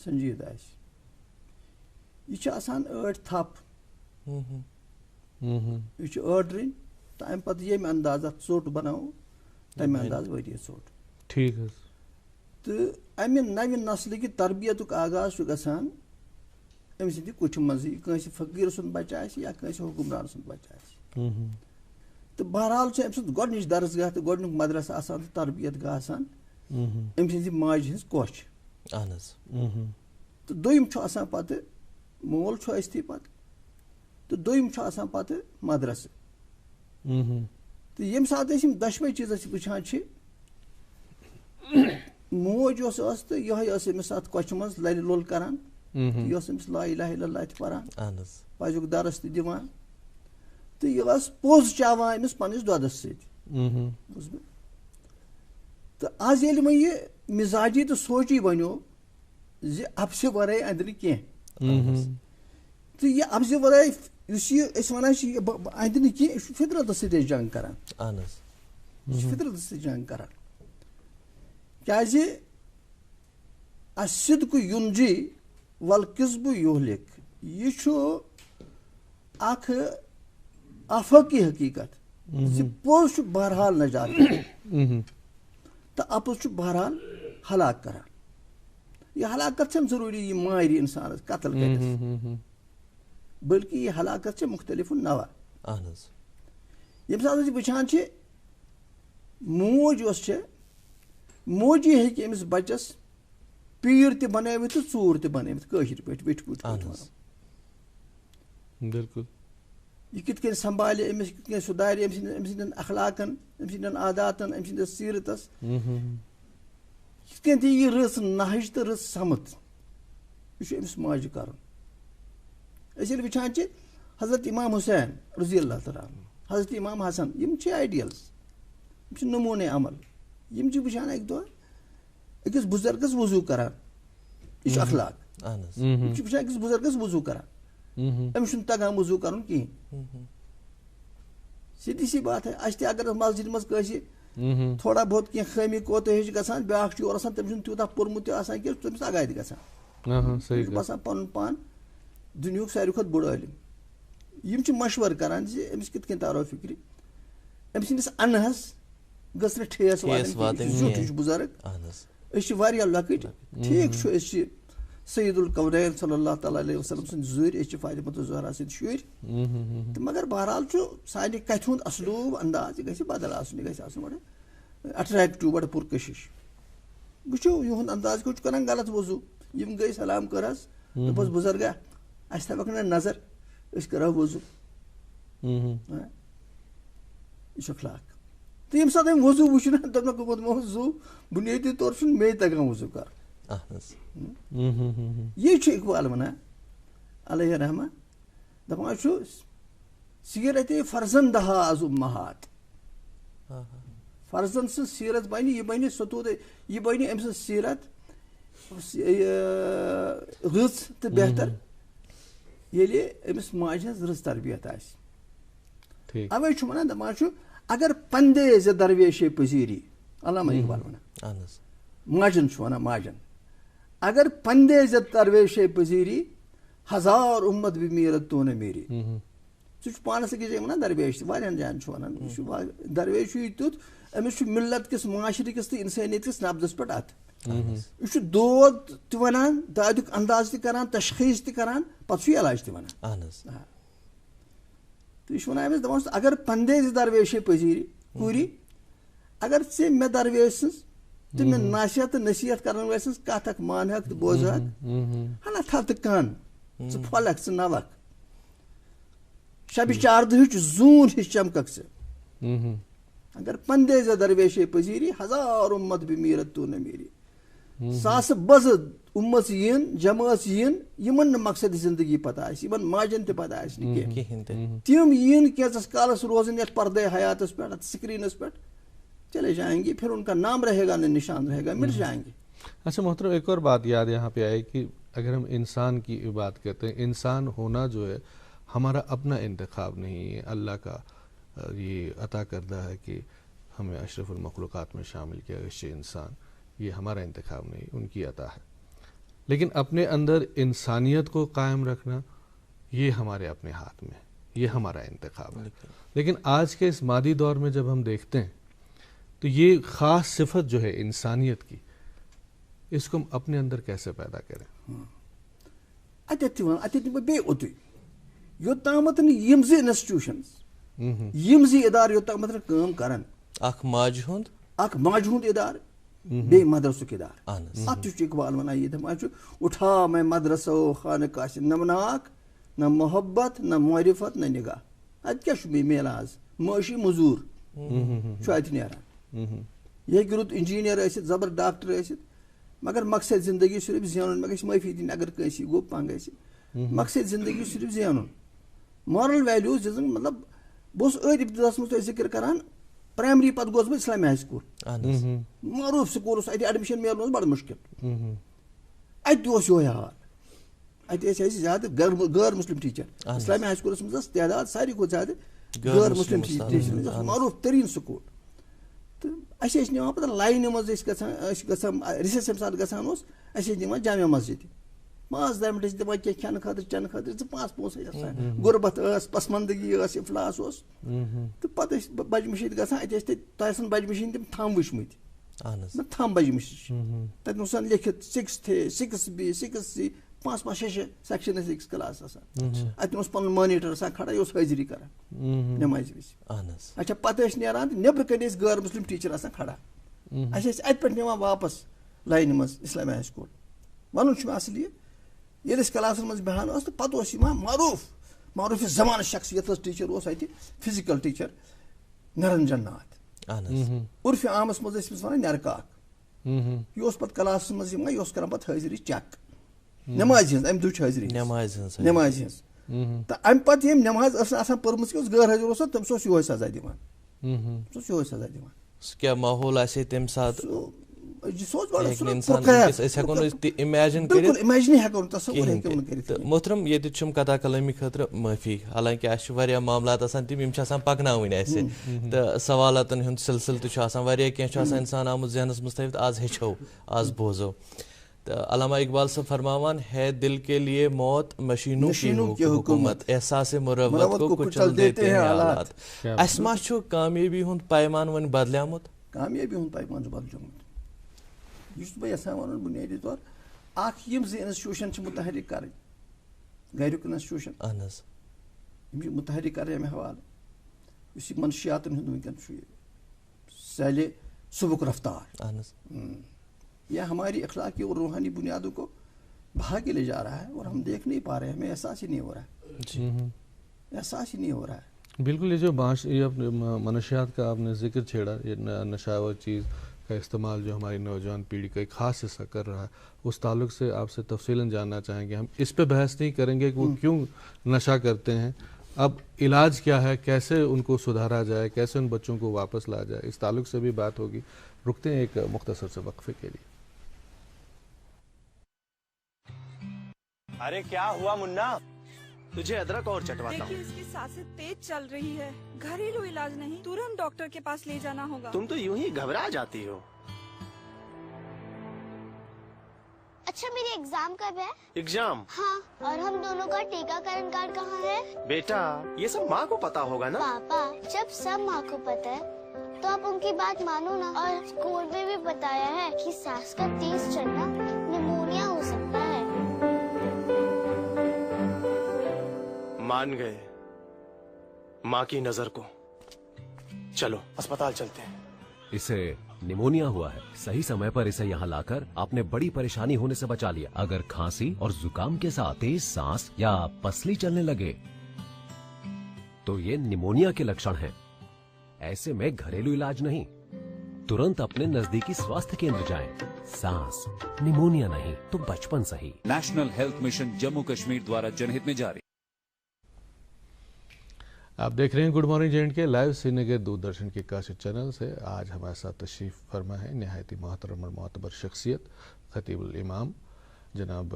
سنجیٖدٕ آسہِ۔ یہِ چھِ آسان ٲٹھ تھپھ، یہِ چھُ ٲٹرٕنۍ، تہٕ اَمہِ پتہٕ ییٚمہِ انداز اَتھ ژوٚٹ بناوو تَمہِ انداز واریاہ ژوٚٹ۔ ٹھیٖک حظ۔ تہٕ اَمہِ نَوِ نسلہٕ کہِ تربیتُک آغاز چھُ گژھان أمۍ سٕنٛدِ کُٹھِ منٛزٕے، کٲنٛسہِ فقیٖر سُنٛد بچہِ آسہِ یا کٲنٛسہِ حُکُمران سُنٛد بچہِ آسہِ۔ تہٕ بہرحال چھُ أمۍ سُنٛد گۄڈنِچ درسگاہ تہٕ گۄڈنیُک مدرسہٕ آسان تہٕ تربیت گاہ آسان أمۍ سٕنٛزِ ماجہِ ہٕنٛز کۄچھ۔ تہٕ دوٚیِم چھُ آسان پتہٕ مول چھُ ٲسۍتھٕے پتہٕ، تہٕ دوٚیِم چھُ آسان پتہٕ مدرسہٕ۔ تہٕ ییٚمہِ ساتہٕ أسۍ یِم دۄشوَے چیٖز أسۍ وٕچھان چھِ، موج یۄس ٲس تہٕ یِہوٚے ٲس أمِس اَتھ کۄچھِ منٛز لَرِ لوٚل کران، یہِ ٲس أمِس لا اِلٰہَ اِلَّا اللہ تہِ پران، پزیُک درس تہِ دِوان، تہٕ یہِ ٲس پوٚز چاوان أمِس پنٛنِس دۄدس سۭتۍ، بوٗزمُت۔ تہٕ آز ییٚلہِ وۄنۍ یہِ مِزاجی تہٕ سونٛچی بنیو زِ اَپزِ ورٲے اندِ نہٕ کینٛہہ، تہٕ یہِ اَپزِ ورٲے یُس یہِ أسۍ وَنان چھِ یہِ اندِ نہٕ کینٛہہ، یہِ چھُ فطرتس سۭتۍ أسۍ جنگ کران، یہِ چھُ فطرتس سۭتۍ جنگ کران، کیٛازِ اَصِدقُ یُنجی والکذبُ یُہلِک، یہِ چھُ اکھ آفٲقی حقیٖقت زِ پوٚز چھُ بہرحال نجات دِوان تہٕ اَپُز چھُ بہرحال ہلاک کران۔ یہِ ہلاکت چھنہٕ ضروٗری یہِ مارِ اِنسانس قتل کٔرِتھ، بٔلکہِ یہِ ہلاکت چھِ مُختٔلِف نوع۔ ییٚمہِ ساتہٕ أسۍ وٕچھان چھِ موج یۄس چھےٚ، موجی ہیٚکہِ أمِس بچس پیٖر تہِ بنٲوِتھ تہٕ ژوٗر تہِ بنٲوِتھ، کٲشِر پٲٹھۍ ویٹھِ پٲٹھۍ وَنو۔ بِلکُل۔ یہِ کِتھ کٔنۍ سنبھالہِ أمِس، کِتھ کٔنۍ سُدھارِ أمۍ سٕنٛدٮ۪ن اخلاقن، أمۍ سٕنٛدٮ۪ن عاداتن، أمۍ سٕنٛدِس سیٖرتس، کِتھ کٔنۍ دِیہِ یہِ رٕژ نہج تہٕ رٕژ سمت، یہِ چھُ أمِس ماجہِ کرُن۔ أسۍ ییٚلہِ وٕچھان چھِ حضرت امام حُسین رضی اللہ تعالیٰ عنہ، حضرت امام حسن، یِم چھِ آیڈیلز، یِم چھِ نموٗنے عمل۔ یِم چھِ وٕچھان اَکہِ دۄہ أکِس بُزرگس وضوٗ کران، یہِ چھُ اخلاق، یِم چھِ وٕچھان أکِس بُزرگس وضوٗ کران، أمِس چھُنہٕ تگان وضوٗ کرُن کِہینۍ۔ سیدھی سی بات ہے، اَسہِ تہِ اگر مسجد منٛز کٲنٛسہِ تھوڑا بہت کینٛہہ خٲمی کوتٲہی چھِ گژھان، بیٛاکھ چھُ یورٕ آسان تٔمِس چھُنہٕ تیوٗتاہ پوٚرمُت تہِ آسان کینٛہہ، تٔمِس اگادِ گژھان، تٔمِس چھُ باسان پنُن پان دُنیہُک ساروی کھۄتہٕ بوٚڑ عٲلِم۔ یِم چھِ مشورٕ کران زِ أمِس کِتھ کٔنۍ تارو فِکرِ، أمۍ سٕنٛدِس انہس گٔژھ نہٕ ٹھیس واتٕنۍ، یہِ چھُ زیُٹھ، یہِ چھُ بُزرگ، أسۍ چھِ واریاہ لۄکٕٹۍ، ٹھیٖک چھُ أسۍ چھِ سید الکونین صلی اللہ تعالیٰ علیہ وسلم سٕنٛدۍ زُرۍ، أسۍ چھِ فاطمہ زہرا سٕنٛدۍ شُرۍ، تہٕ مگر بہرحال چھُ سانہِ کتھِ ہُنٛد اسلوٗب انداز یہِ گژھِ بدل آسُن، یہِ گژھِ آسُن بڑٕ اٹریکٹِو، بڑٕ پُرکٔشِش۔ وٕچھو یِہُنٛد انداز کیُتھ چھُ کران غلط وضوٗ، یِم گٔے سلام کٔرہس، دوٚپہس بُزرگا اَسہِ تھاوکھ نہٕ نظر، أسۍ کرو وضوٗ، یہِ چھُ اخلاق۔ تو یم سات وضو وچھنا دپنا گومت وضو بنیادی طور چھُنہٕ مے تگان وضو کر یہ چھُ اقبال ونان علیہ رحمہ دپان چھُ سیرت فرزندہا از امہات فرزند سٕنٛز سیرت بنہِ یہ بنہِ ستوٗد یہ بنہِ أمۍ سٕنٛز سیرت رٕژ تہٕ بہتر ییٚلہِ أمِس ماجہِ ہٕنٛز رٕژ تربیت آسہِ اوے چھُ ونان دپان چھُ اگر پندے ز درویش پذیری علامہ اقبال ونان ماجن چھُ ونان ماجن اگر پندے ز درویش پذیری ہزار امت بھی میرت تو نہ میری سہ پانس أکِس جایہِ ونان درویش تہِ واریاہن جاین چھُ ونان یہِ چھُ درویش چھُ تیُتھ أمِس چھُ ملت کِس معاشرٕ کِس تہٕ انسٲنیت کِس نبضس پٮ۪ٹھ اتھ یہِ چھُ دود تہِ ونان دادیُک انداز تہِ کران تشخیص تہِ کران پتہٕ چھُ علاج تہِ ونان تو یہ ونان أمِس دپان اگر پندے ز درویش پذیری کوٗری اگر ژےٚ مےٚ درویش سٕنٛز تہٕ مےٚ نصیحت تہٕ نصیحت کرن وٲلۍ سٕنٛز کتھ اکھ مانہکھ تہٕ بوزہکھ ہنا تھو تہٕ کن ژٕ پھۄلکھ ژٕ نوکھ شبِ چاردہٕچ زوٗن ہِش چمککھ ژٕ اگر پندے ز درویش پذیری ہزار امت بھی میرت تو نہ میری ساسہٕ بزٕ اُمژ یِن جمٲژ یِن یِمن نہٕ مقصد زندگی پتہ آسہِ یِمن ماجن تہِ پتہ آسہِ نہٕ کینٛہہ تِم یِن کینٛژس کالس روزن یتھ پردے حیاتس پٮ۪ٹھ اتھ سکرینس پٮ۪ٹھ چلے جائیں گے پھر ان کا نام رہے گا نہ نشان رہے گا مٹ جائیں گے. اچھا محترم ایک اور بات یاد یہاں پہ آئے کہ اگر ہم انسان کی بات کرتے ہیں انسان ہونا جو ہے ہمارا اپنا انتخاب نہیں ہے اللہ کا یہ عطا کردہ ہے کہ ہمیں اشرف المخلوقات میں شامل کیا گیا انسان یہ ہمارا انتخاب نہیں ان کی عطا ہے لیکن اپنے اندر انسانیت کو قائم رکھنا یہ ہمارے اپنے ہاتھ میں یہ ہمارا انتخاب ہے. لیکن آج کے اس مادی دور میں جب ہم دیکھتے ہیں تو یہ خاص صفت جو ہے انسانیت کی اس کو ہم اپنے اندر کیسے پیدا کریں؟ یوتامت یم زی انسٹیٹیوشنز یم زی ادارٕ یوتامت کٲم کرن اکھ ماجہِ ہُنٛد ادارٕ بیٚیہِ مدرسُک ادارٕ اتھ تہِ چھُ اقبال ونان یہِ دپان چھُ اٹھا میں مدرسو خانقاہ سے نمناک نہ محبت نہ معرفت نہ نگاہ اتہِ کیاہ چھُ بیٚیہِ میلان آز معٲشی موٚزوٗر چھُ اتہِ نیران یہِ ہیٚکہِ رُت انجیٖنیر ٲسِتھ زبر ڈاکٹر ٲسِتھ مگر مقصد زندگی صرف زینُن مےٚ گژھِ معٲفی دِنۍ اگر کٲنٛسہِ گوٚو پنٛگ گژھِ مقصد زندگی صرف زینُن مارل ویلیوز دِژٕن مطلب بہٕ اوسُس أتھۍ ابتداہس منٛز تۄہہِ ذکر کران پرایمری پتہٕ گوس بہٕ اسلامی ہاے سکوٗل معروٗف سکوٗل اوس اتہِ ایڈمِشن میلُن اوس بڑٕ مُشکل اتہِ تہِ اوس یِہوے حال اتہِ ٲسۍ اَسہِ زیادٕ غٲر مسلم ٹیٖچر اسلامی ہاے سکوٗلس منٛز ٲس تعداد ساروی کھۄتہٕ زیادٕ غٲر مسلم ٹیٖچر معروٗف تریٖن سکوٗل تہٕ اَسہِ ٲسۍ نِوان پتہٕ لاینہِ منٛز ٲسۍ گژھان رِسٮ۪س ییٚمہِ ساتہٕ گژھان اوس اَسہِ ٲسۍ نِوان جامع مسجد 5-10 منٹ ٲسۍ دِوان کینٛہہ کھٮ۪نہٕ خٲطرٕ چٮ۪نہٕ خٲطرٕ 2-5 پونٛسہٕ ٲسۍ آسان غُربت ٲس پسمندگی ٲس اِفلاس اوس تہٕ پتہٕ ٲسۍ بجہِ مشیٖد گژھان اَتہِ ٲسۍ تۄہہِ آسان بجہِ مشیٖن تِم تھم وٕچھمٕتۍ تھم بجہِ مشیٖن تتہِ اوس آسان لیکھِتھ 6th A 6B 6C 5-6 section ٲسۍ أکِس کلاس آسان اتہِ اوس پنُن مانیٹر آسان کھڑا یہِ اوس حٲضری کران نٮ۪مازِ وِزِ اچھا پتہٕ ٲسۍ نیران تہٕ نٮ۪برٕ کنۍ ٲسۍ غٲر مسلم ٹیٖچر آسان کھڑا اَسہِ ٲسۍ اتہِ پٮ۪ٹھ نِوان واپس لاینہِ منٛز اسلامی ہاے سکوٗل ونُن چھُ مےٚ اصل یہِ ییٚلہِ أسۍ کلاسن منٛز بیٚہوان ٲس تہٕ پتہٕ اوس یِوان معروٗف زمانہٕ شخصیت ٲس ٹیٖچر اوس اتہِ فزِکل ٹیٖچر نرنجن ناتھ عرفہِ عامس منٛز ٲسۍ أمِس ونان نٮ۪رٕ کاک یہِ اوس پتہٕ کلاسس منٛز یِوان یہِ اوس کران پتہٕ حٲضری چیک نٮ۪مازِ ہٕنٛز امہِ دۄہٕچ حٲضری نٮ۪مازِ ہٕنٛز تہٕ امہِ پتہٕ ییٚمۍ نٮ۪ماز ٲس نہٕ آسان پٔرمٕژ کینٛہہ اوس غٲر حٲضر اوس تٔمِس اوس یِہوے سزا دِوان سُہ کیٛاہ ماحول آسہِ تمہِ ساتہٕ محترم ییٚتہِ چھُم کتھا کلٲمی خٲطرٕ معٲفی حالانکہِ اَسہِ چھُ واریاہ معاملات آسان تِم یِم چھِ آسان پکناوٕنۍ اَسہِ تہٕ سوالاتن ہُنٛد سلسلہٕ تہِ چھُ آسان واریاہ کینٛہہ چھُ آسان انسان آمُت ذہنس منٛز تھٲوِتھ آز ہیٚچھو آز بوزو تہٕ علامہ اقبال صٲب فرماوان ہے دل کے لیے موت مشینوں کی حکومت احساس مروت کو کچل دیتے ہیں حالات اَسہِ ما چھُ کامیٲبی ہُنٛد پیمان وۄنۍ بدلیومُت کامیٲبی ہُنٛد پیمان چھُ بدلیومُت یہِ چھُس بہٕ یژھان ونُن بُنیٲدی طور اکھ یِم زٕ انسٹیوٗشن چھِ مُتحرِک کرٕنۍ گریُک انسٹیوٗشن یِم چھِ مُتحرِک کرٕنۍ امہِ حوالہٕ یُس یہِ منشیاتن ہُنٛد وٕنکیٚن چھُ یہِ سیلہِ صُبحُک رفتار یہ ہماری اخلاقی اور روحانی بنیادوں کو بہا کے لے جا رہا ہے اور ہم دیکھ نہیں پا رہے ہیں ہمیں احساس ہی نہیں ہو رہا ہے بالکل. یہ جو منشیات کا آپ نے ذکر چھیڑا, یہ نشاور چیز کا استعمال جو ہماری نوجوان پیڑھی کا ایک خاص حصہ کر رہا ہے, اس تعلق سے آپ سے تفصیلاً جاننا چاہیں گے. ہم اس پہ بحث نہیں کریں گے کہ وہ کیوں نشہ کرتے ہیں, اب علاج کیا ہے, کیسے ان کو سدھارا جائے, کیسے ان بچوں کو واپس لایا جائے, اس تعلق سے بھی بات ہوگی. رکتے ہیں ایک مختصر سے وقفے کے لیے. ارے کیا ہوا منا, تجھے ادرک اور چٹواتا ہوں. اس کی سانسیں تیز چل رہی ہے, گھریلو علاج نہیں, ترنت ڈاکٹر کے پاس لے جانا ہوگا. تم تو یوں ہی گھبرا جاتی ہو. اچھا میری ایگزام کب ہے؟ ایگزام؟ ہاں, اور ہم دونوں کا ٹیکہ کرن کارڈ کہاں ہے؟ بیٹا یہ سب ماں کو پتا ہوگا نا. پاپا جب سب ماں کو پتا ہے تو آپ ان کی بات مانو نا. اور اسکول میں بھی بتایا ہے کہ سانس کا تیز چلنا نیمونیا ہو سکتا ہے. مان گئے ماں کی نظر کو. چلو اسپتال چلتے ہیں. اسے نیمونیا ہوا ہے. صحیح سمے پر اسے یہاں لا کر آپ نے بڑی پریشانی ہونے سے بچا لیا. اگر کھانسی اور زکام کے ساتھ تیز سانس یا پسلی چلنے لگے تو یہ نیمونیا کے لکشن ہیں. ایسے میں گھریلو علاج نہیں, ترنت اپنے نزدیکی سواستھ کیندر جائیں. سانس نیمونیا نہیں تو بچپن صحیح. National health mission Jammu Kashmir دوارا جنہت میں جاری. آپ دیکھ رہے ہیں گڈ مارننگ جے اینڈ کے لائیو سری نگر دوردرشن کے کاشت چینل سے. آج ہمارے ساتھ تشریف فرما ہے نہایت محترم اور معتبر شخصیت خطیب الامام جناب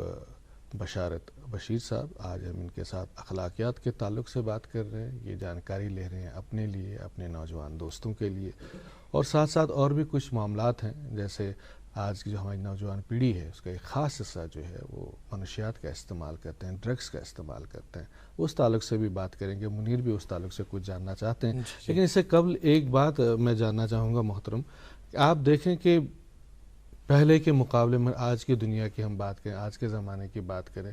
بشارت بشیر صاحب. آج ہم ان کے ساتھ اخلاقیات کے تعلق سے بات کر رہے ہیں, یہ جانکاری لے رہے ہیں اپنے لیے, اپنے نوجوان دوستوں کے لیے, اور ساتھ ساتھ اور بھی کچھ معاملات ہیں. جیسے آج کی جو ہماری نوجوان پیڑھی ہے اس کا ایک خاص حصہ جو ہے وہ منشیات کا استعمال کرتے ہیں, ڈرگس کا استعمال کرتے ہیں. اس تعلق سے بھی بات کریں گے. منیر بھی اس تعلق سے کچھ جاننا چاہتے ہیں. لیکن اس سے قبل ایک بات میں جاننا چاہوں گا محترم, کہ آپ دیکھیں کہ پہلے کے مقابلے میں آج کی دنیا کی ہم بات کریں, آج کے زمانے کی بات کریں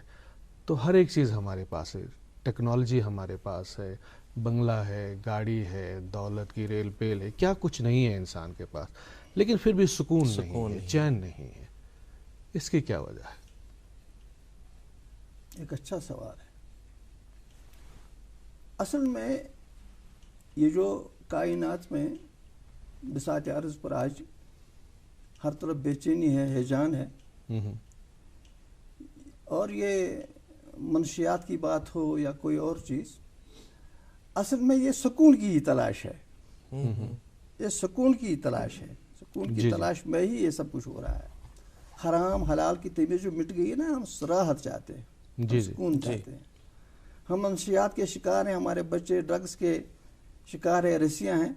تو ہر ایک چیز ہمارے پاس ہے. ٹیکنالوجی ہمارے پاس ہے, بنگلہ ہے, گاڑی ہے, دولت کی ریل پیل ہے, کیا کچھ نہیں ہے انسان کے پاس, لیکن پھر بھی سکون نہیں ہے, چین نہیں ہے. اس کی کیا وجہ ہے؟ ایک اچھا سوال ہے. اصل میں یہ جو کائنات میں بساط عرض پر آج ہر طرف بے چینی ہے, ہیجان ہے, اور یہ منشیات کی بات ہو یا کوئی اور چیز, اصل میں یہ سکون کی تلاش ہے. یہ سکون کی تلاش ہے. سکون کی تلاش میں ہی یہ سب کچھ ہو رہا ہے. حرام حلال کی تمیز جو مٹ گئی ہے نا, ہم راحت چاہتے ہیں, سکون چاہتے ہیں. ہم منشیات کے شکار ہیں, ہمارے بچے ڈرگس کے شکار ہیں, رسیاں ہیں,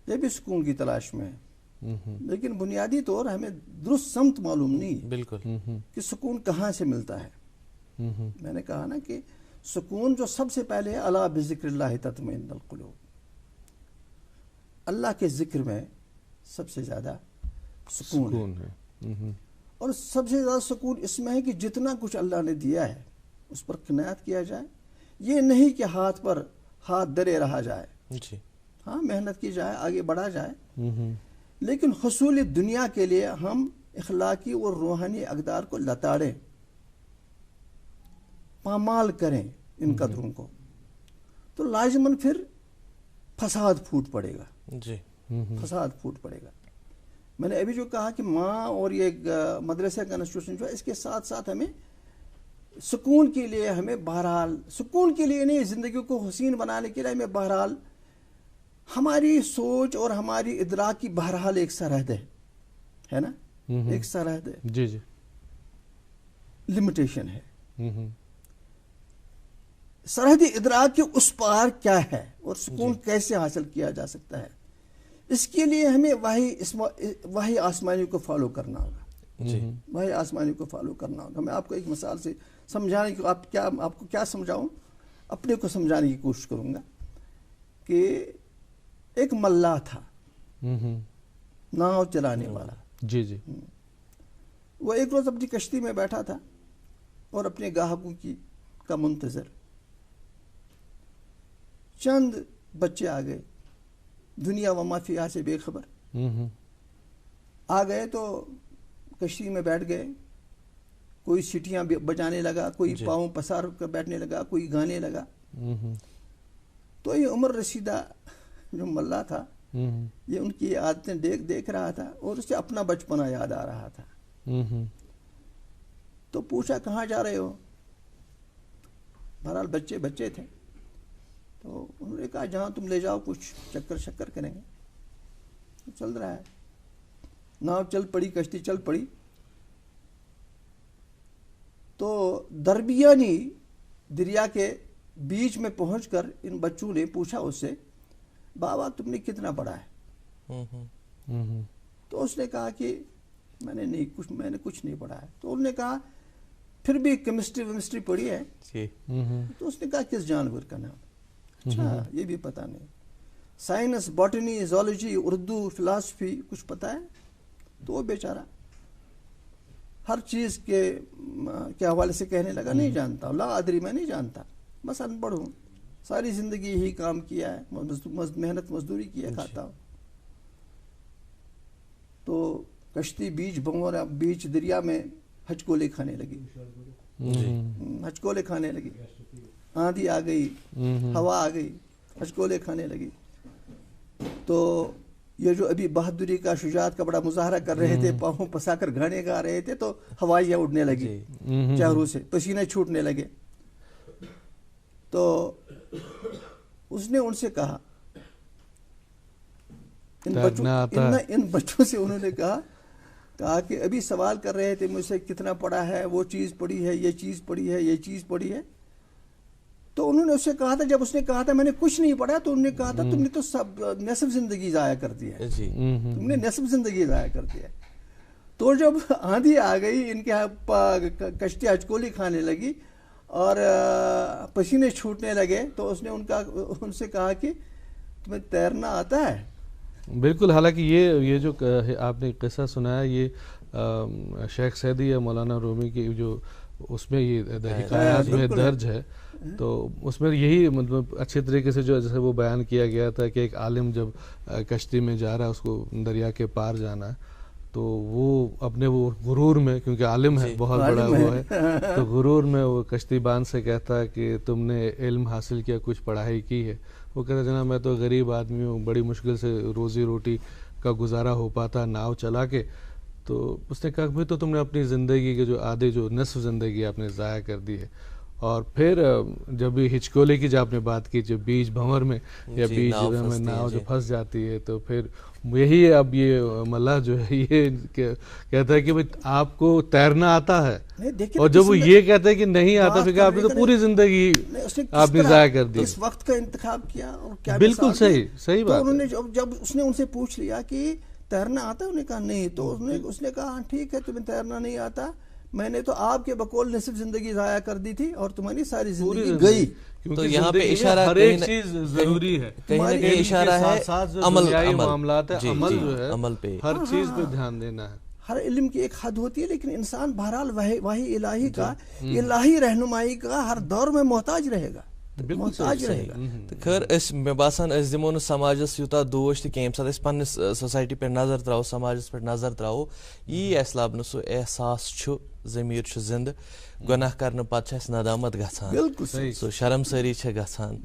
یہ بھی سکون کی تلاش میں ہیں. لیکن بنیادی طور ہمیں درست سمت معلوم نہیں ہے بالکل کہ سکون کہاں سے ملتا ہے. میں نے کہا نا کہ سکون جو سب سے پہلے ہے, الا بذکر اللہ تطمئن القلوب. اللہ کے ذکر میں سب سے زیادہ سکون ہے. اور سب سے زیادہ سکون اس میں ہے کہ جتنا کچھ اللہ نے دیا ہے اس پر قناعت کیا جائے. یہ نہیں کہ ہاتھ پر ہاتھ درے رہا جائے. ہاں, محنت کی جائے, آگے بڑھا جائے, لیکن حصول دنیا کے لیے ہم اخلاقی اور روحانی اقدار کو لتاڑیں, پامال کریں ان قدروں کو, تو لازماً پھر فساد پھوٹ پڑے گا. فساد پھوٹ پڑے گا. میں نے ابھی جو کہا کہ ماں اور یہ مدرسہ کا انسٹیٹیوشن جو ہے, اس کے ساتھ ساتھ ہمیں سکون کے لیے, ہمیں بہرحال سکون کے لیے نہیں, زندگی کو حسین بنانے کے لیے ہمیں بہرحال ہماری سوچ اور ہماری ادراک کی بہرحال ایک سرحد ہے نا, ایک سرحد ہے. جی جی, لمیٹیشن ہے. سرحدی ادراک کے اس پار کیا ہے اور سکون کیسے حاصل کیا جا سکتا ہے, اس کے لیے ہمیں وحی آسمانی کو فالو کرنا ہوگا. وحی آسمانی کو فالو کرنا ہوگا. میں آپ کو ایک مثال سے سمجھانے کی, آپ کو کیا سمجھاؤں, اپنے کو سمجھانے کی کوشش کروں گا. کہ ایک ملا تھا, ناؤ چلانے والا. جی جی. وہ ایک روز اپنی کشتی میں بیٹھا تھا اور اپنے گاہکوں کا منتظر. چند بچے آ گئے, دنیا و ما فیہا سے بے خبر. آ گئے تو کشتی میں بیٹھ گئے. کوئی سیٹیاں بجانے لگا, کوئی پاؤں پسار کر بیٹھنے لگا, کوئی گانے لگا. تو یہ عمر رسیدہ جو ملا تھا یہ ان کی عادتیں دیکھ رہا تھا اور اسے اپنا بچپنا یاد آ رہا تھا. تو پوچھا کہاں جا رہے ہو؟ بہرحال بچے تھے تو انہوں نے کہا جہاں تم لے جاؤ کچھ چکر شکر کریں گے. چل رہا ہے, ناؤ چل پڑی, کشتی چل پڑی. تو درمیانی دریا کے بیچ میں پہنچ کر ان بچوں نے پوچھا اس سے بابا تم نے کتنا پڑھا ہے؟ تو اس نے کہا کہ میں نے کچھ نہیں پڑھا ہے. تو انہوں نے کہا پھر بھی کیمسٹری پڑھی ہے؟ تو اس نے کہا کس جانور کا نام؟ اچھا یہ بھی پتہ نہیں. Science, botany, zoology, Urdu, philosophy کچھ پتہ ہے؟ تو وہ بیچارہ ہر چیز کے حوالے سے کہنے لگا نہیں جانتا, لا ادری میں نہیں جانتا, بس ان پڑھ ہوں, ساری زندگی یہی کام کیا ہے, محنت مزدوری کیا کھاتا ہوں. تو کشتی بیچ دریا میں ہچکولے کھانے لگی, ہچکولے کھانے لگی. آندھی آ گئی, ہوا آ گئی, ہچکولے کھانے لگی. تو یہ جو ابھی بہادری کا, شجاعت کا بڑا مظاہرہ کر رہے تھے, پاؤں پسا کر گانے گا رہے تھے, تو ہوائیاں اڑنے لگی چہروں سے, پسینے چھوٹنے لگے. تو اس نے ان سے کہا, ان بچوں سے انہوں نے کہا کہ ابھی سوال کر رہے تھے مجھ سے کتنا پڑھا ہے, وہ چیز پڑھی ہے, یہ چیز پڑھی ہے, یہ چیز پڑھی ہے. تو انہوں نے اس سے کہا تھا, جب اس نے کہا تھا میں نے کچھ نہیں پڑھا, تو انہوں نے کہا تھا تم نے تو نصف زندگی ضائع کر دی ہے, تم نے نصف زندگی ضائع کر دی ہے. تو جب آندھی آ گئی, ان کے کشتی ہچکولی کھانے لگی اور پسینے چھوٹنے لگے, تو اس نے ان سے کہا کہ تمہیں تیرنا آتا ہے؟ بالکل. حالانکہ یہ جو آپ نے قصہ سنایا یہ شیخ سعدی یا مولانا رومی کی جو اس میں یہ حکایات میں درج ہے, تو اس میں یہی مطلب اچھے طریقے سے جو جیسے وہ بیان کیا گیا تھا کہ ایک عالم جب کشتی میں جا رہا ہے, اس کو دریا کے پار جانا ہے, تو وہ اپنے وہ غرور میں, کیونکہ عالم ہے بہت بڑا وہ ہے, تو غرور میں وہ کشتی بان سے کہتا ہے کہ تم نے علم حاصل کیا, کچھ پڑھائی کی ہے؟ وہ کہتا ہے جناب میں تو غریب آدمی ہوں, بڑی مشکل سے روزی روٹی کا گزارا ہو پاتا ناؤ چلا کے. تو اس نے کہا بھائی تو تم نے اپنی زندگی کے جو آدھے جو نصف زندگی آپ نے ضائع کر دی ہے. اور پھر جب ہچکولے کی جو آپ نے بات کی, جو بیچ بھنور میں یا بیچ میں ناؤ جو پھنس جاتی ہے, تو پھر یہی اب یہ ملا جو ہے یہ کہتا ہے کہ بھائی آپ کو تیرنا آتا ہے, اور جب وہ یہ کہتا ہے کہ نہیں آتا, پھر آپ نے تو پوری زندگی آپ نے ضائع کر دی. اس وقت کا انتخاب کیا اور کیا, بالکل صحیح بات. انہوں نے جب اس نے ان سے پوچھ لیا کہ تیرنا آتا ہے, انہوں نے کہا نہیں, تو اس نے کہا ٹھیک ہے تمہیں تیرنا نہیں آتا, میں نے تو آپ کے بقول نصف زندگی ضائع کر دی تھی اور تمہاری ساری زندگی گئی. تو یہاں پہ اشارہ ہر ایک چیز ضروری ہے, کہیں نہ کہیں اشارہ ہے عمل معاملات ہے, عمل جو ہے عمل پہ ہر چیز پہ دھیان دینا ہے. ہر علم کی ایک حد ہوتی ہے, لیکن انسان بہرحال وحی الہی کا, الہی رہنمائی کا ہر دور میں محتاج رہے گا, محتاج رہے گا. تو خیر مے باسان اس دمو نا سماجس یوتا دوش تہ کینٛہہ ییٚمہِ ساتہٕ أسۍ پننس سوسایٹی پہ نظر تراوو, سماجس پہ نظر تراوو, یی اسہِ لبنہٕ سُہ احساس چھُ, ضمیٖر چھُ زندٕ, گۄناہ کرنہٕ پتہٕ چھِ اسہِ ندامت گژھان, سُہ شرمسٲری چھِ گژھان.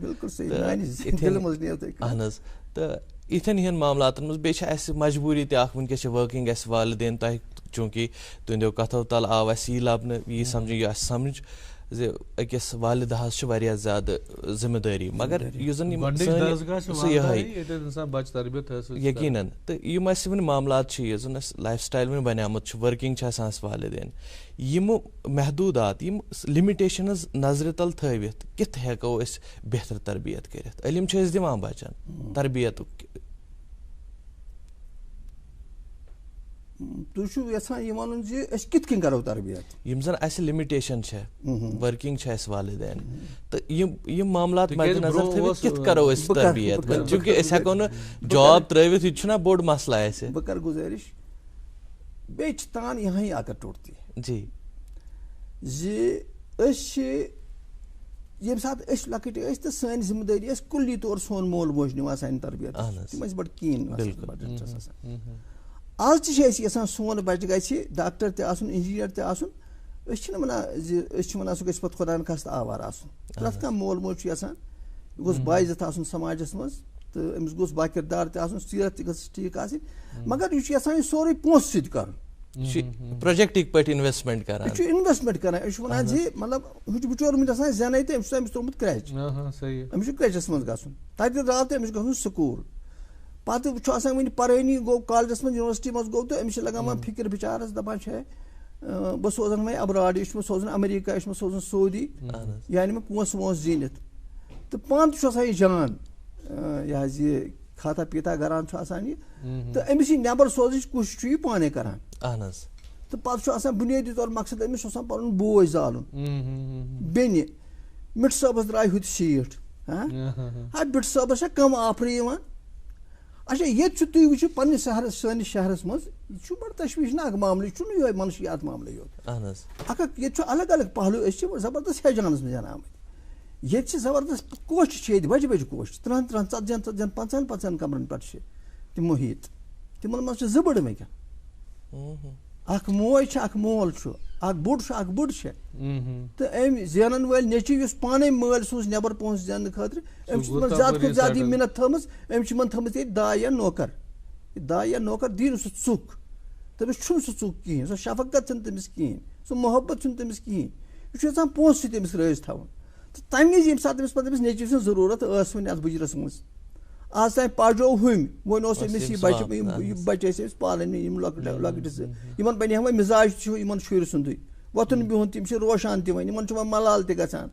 اہن حظ. تہٕ یِتھٮ۪ن ہِوٮ۪ن معاملاتن منٛز بیٚیہِ چھِ اسہِ مجبوٗری تہِ اکھ, وٕنکیٚس چھِ ؤرکِنگ اسہِ والدین, تۄہہِ چوٗنٛکہِ تُہنٛدیو کتھو تل آو اسہِ یی لبنہٕ, یی سمجھ یہِ اسہِ سمجھ زِ أکِس والدٕ حظ چھِ واریاہ زیادٕ ذمہٕ دٲری, مگر یُس زن سُہ یِہوٚے یقیٖنن. تہٕ یِم اسہِ وۄنۍ معاملات چھِ, یُس زن اسہِ لایف سٹایل وۄنۍ بنیومُت چھُ, ؤرکِنگ چھِ آسان اسہِ والدین, یِمہٕ محدوٗدات, یِم لِمِٹیشنٕز نظرِ تل تھٲوِتھ کِتھ ہٮ۪کو أسۍ بہتر تربیت کٔرِتھ؟ علم چھِ أسۍ دِوان بچن, تربیتُک تُہۍ چھِو یژھان یہِ وَنُن زِ أسۍ کِتھ کٔنۍ کرو تربیت؟ یِم زن اسہِ لِمِٹیشن چھےٚ, ؤرکِنگ چھِ اسہِ والدین, تہٕ یِم معاملات مدِ نظر تھٲوِتھ کِتھ کرو أسۍ تربیت؟ چوٗنٛکہِ أسۍ ہٮ۪کو نہٕ جاب ترٲوِتھ, یہِ تہِ چھُنہ بوٚڑ مسلہٕ اسہِ. بہٕ کرٕ گُزٲرِش, بیٚیہِ چھِ تان یِہٕے اکر ٹوٹتی جی, زِ أسۍ چھِ ییٚمہِ ساتہٕ أسۍ لۄکٕٹۍ ٲسۍ تہٕ سٲنۍ ذمہٕ دٲری ٲس کُلی طور سون مول موج نِوان سانہِ تربیت, تِم ٲسۍ بڑٕ کیٖن آسان. آز تہِ چھِ أسۍ یژھان سون بچہِ گژھِ ڈاکٹر تہِ آسُن, انجیٖنیر تہِ آسُن, أسۍ چھِنہٕ وَنان زِ أسۍ چھِ وَنان سُہ گژھِ پتہٕ خۄدا نخواستہٕ آوارٕ آسُن. پرٛٮ۪تھ کانٛہہ مول موج چھُ یژھان یہ گوس باعزت آسن سماجس مز تو امس گوس با کردار تہ آسن سیرت تہ گژھِ ٹھیک آسن مگر یہ یژھان یہ سورُے پونسہٕ سۭتۍ کرُن پروجیکٹک پٲٹھۍ اِنویسٹمنٹ کران یہ اِنویسٹمنٹ کران یہ ونان زِ مطلب ہُہ بچور وٕنہِ آسان زینٕے تہٕ أمِس چھُ أمِس ترومُت کرٛیچ أمِس چھُ کرٛیچس منٛز گژھُن تتہِ درٛاو تہٕ أمِس چھُ گژھُن سکوٗل پتہٕ چھُ آسان وٕنہِ پرٲنی گوٚو کالجس منٛز یونیورسٹی منٛز گوٚو تہٕ أمِس چھِ لگان وۄنۍ فِکر بِچارس دپان چھِ بہٕ سوزن وۄنۍ ابراڈ یہِ چھُ مےٚ سوزُن امریکہ یہِ چھُ مےٚ سوزُن سعودی یہِ انہِ مےٚ پونٛسہٕ وونٛسہٕ زیٖنِتھ تہٕ پانہٕ تہِ چھُ آسان یہِ جان یہِ حظ یہِ کھاتا پیٖتا گران چھُ آسان یہِ تہٕ أمِس یہِ نٮ۪بر سوزٕچ کوٗشِش چھُ یہِ پانے کران تہٕ پتہٕ چھُ آسان بُنیٲدی طور مقصد أمِس چھُ آسان پنُن بوے زالُن بیٚنہِ مِٹھ صٲبس درٛاے ہُتہِ سیٖٹ ہا بِٹھ صٲبس چھا کم آفرٕ یِوان اچھا ییٚتہِ چھُ تُہۍ وٕچھِو پننِس شہرس سٲنِس شہرس منٛز یہِ چھُ بڑٕ تشویٖشناک معاملہٕ یہِ چھُنہٕ یِہوے منشیات معاملٕے یوت اکھ ییٚتہِ چھُ الگ الگ پہلو أسۍ چھِ زبردست ہیجانس منٛز زینان آمٕتۍ ییٚتہِ چھِ زبردست کوچہِ چھِ ییٚتہِ بجہِ بجہِ کوچہِ 30 40 50 کمرن پٮ۪ٹھ چھِ تِم محیط تِمن منٛز چھِ زٕ بٔڑ وٕنکٮ۪ن اکھ موج چھِ اکھ مول چھُ اکھ بوٚڑ چھُ اکھ بٔڑ چھِ تہٕ أمۍ زینن وٲلۍ نیٚچوۍ یُس پانے مٲلۍ سوٗز نٮ۪بر پونٛسہٕ زیننہٕ خٲطرٕ أمۍ چھِ تِمن زیادٕ کھۄتہٕ زیادٕ یہِ مِنت تھٲومٕژ أمۍ چھِ یِمن تھٲومٕژ ییٚتہِ داے یا نوکر داے یا نوکر دی نہٕ سُہ ژُک تٔمِس چھُنہٕ سُہ ژُک کِہینۍ سۄ شفقت چھنہٕ تٔمِس کِہینۍ سُہ محبت چھُنہٕ تٔمِس کِہینۍ یہِ چھُ یژھان پونٛسہٕ سۭتۍ تٔمِس رٲضۍ تھاوُن تہٕ تمہِ وِزِ ییٚمہِ ساتہٕ تٔمِس پتہٕ أمِس نیٚچوۍ سٕنٛز ضروٗرت ٲس وۄنۍ اتھ بُجرس منٛز آز تام پاجو ہُمۍ وۄنۍ اوس أمِس یہِ بچہِ یِم بچہِ ٲسۍ أمِس پالٕنۍ یِم لۄکٕٹۍ زٕ یِمن بنہِ ہا وۄنۍ مِزاج چھُ یِمن شُرۍ سُنٛدُے وۄتھُن بِہُن تِم چھِ روشان تہِ وۄنۍ یِمن چھُ وۄنۍ ملال تہِ گژھان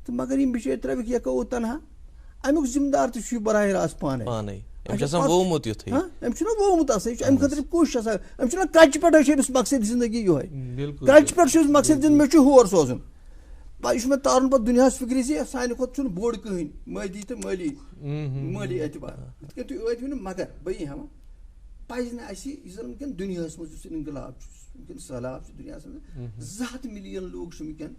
تہٕ مگر یِم بِچٲرۍ ترٲوِکھ یکو تنہا امیُک ذمہٕ دار تہِ چھُ یہِ براہ راست پانے أمۍ چھُنہ وومُت آسان یہِ چھُ امہِ خٲطرٕ کوٗشش آسان أمِس چھُنہ کچہِ پٮ۪ٹھے چھُ أمِس مقصد زندگی یِہوے کچہِ پٮ۪ٹھ چھُ أمِس مقصد مےٚ چھُ ہور سوزُن یہِ چھُ مےٚ تارُن پتہٕ دُنیاہس فِکرِ زِ سانہِ کھۄتہٕ چھُنہٕ بوٚڑ کٕہٕنۍ مٲدی تہٕ مٲلی اعتبار یِتھ کٔنۍ تُہۍ ٲدۍوٕ نہٕ مگر بہٕ یی ہاوان پزِ نہٕ اَسہِ یُس زن وٕنکٮ۪ن دُنیاہس منٛز یُس انقلاب چھُ وٕنکٮ۪ن سہلاب چھُ دُنیاہس منٛز 200 ملین لوٗکھ چھِ وٕنکٮ۪ن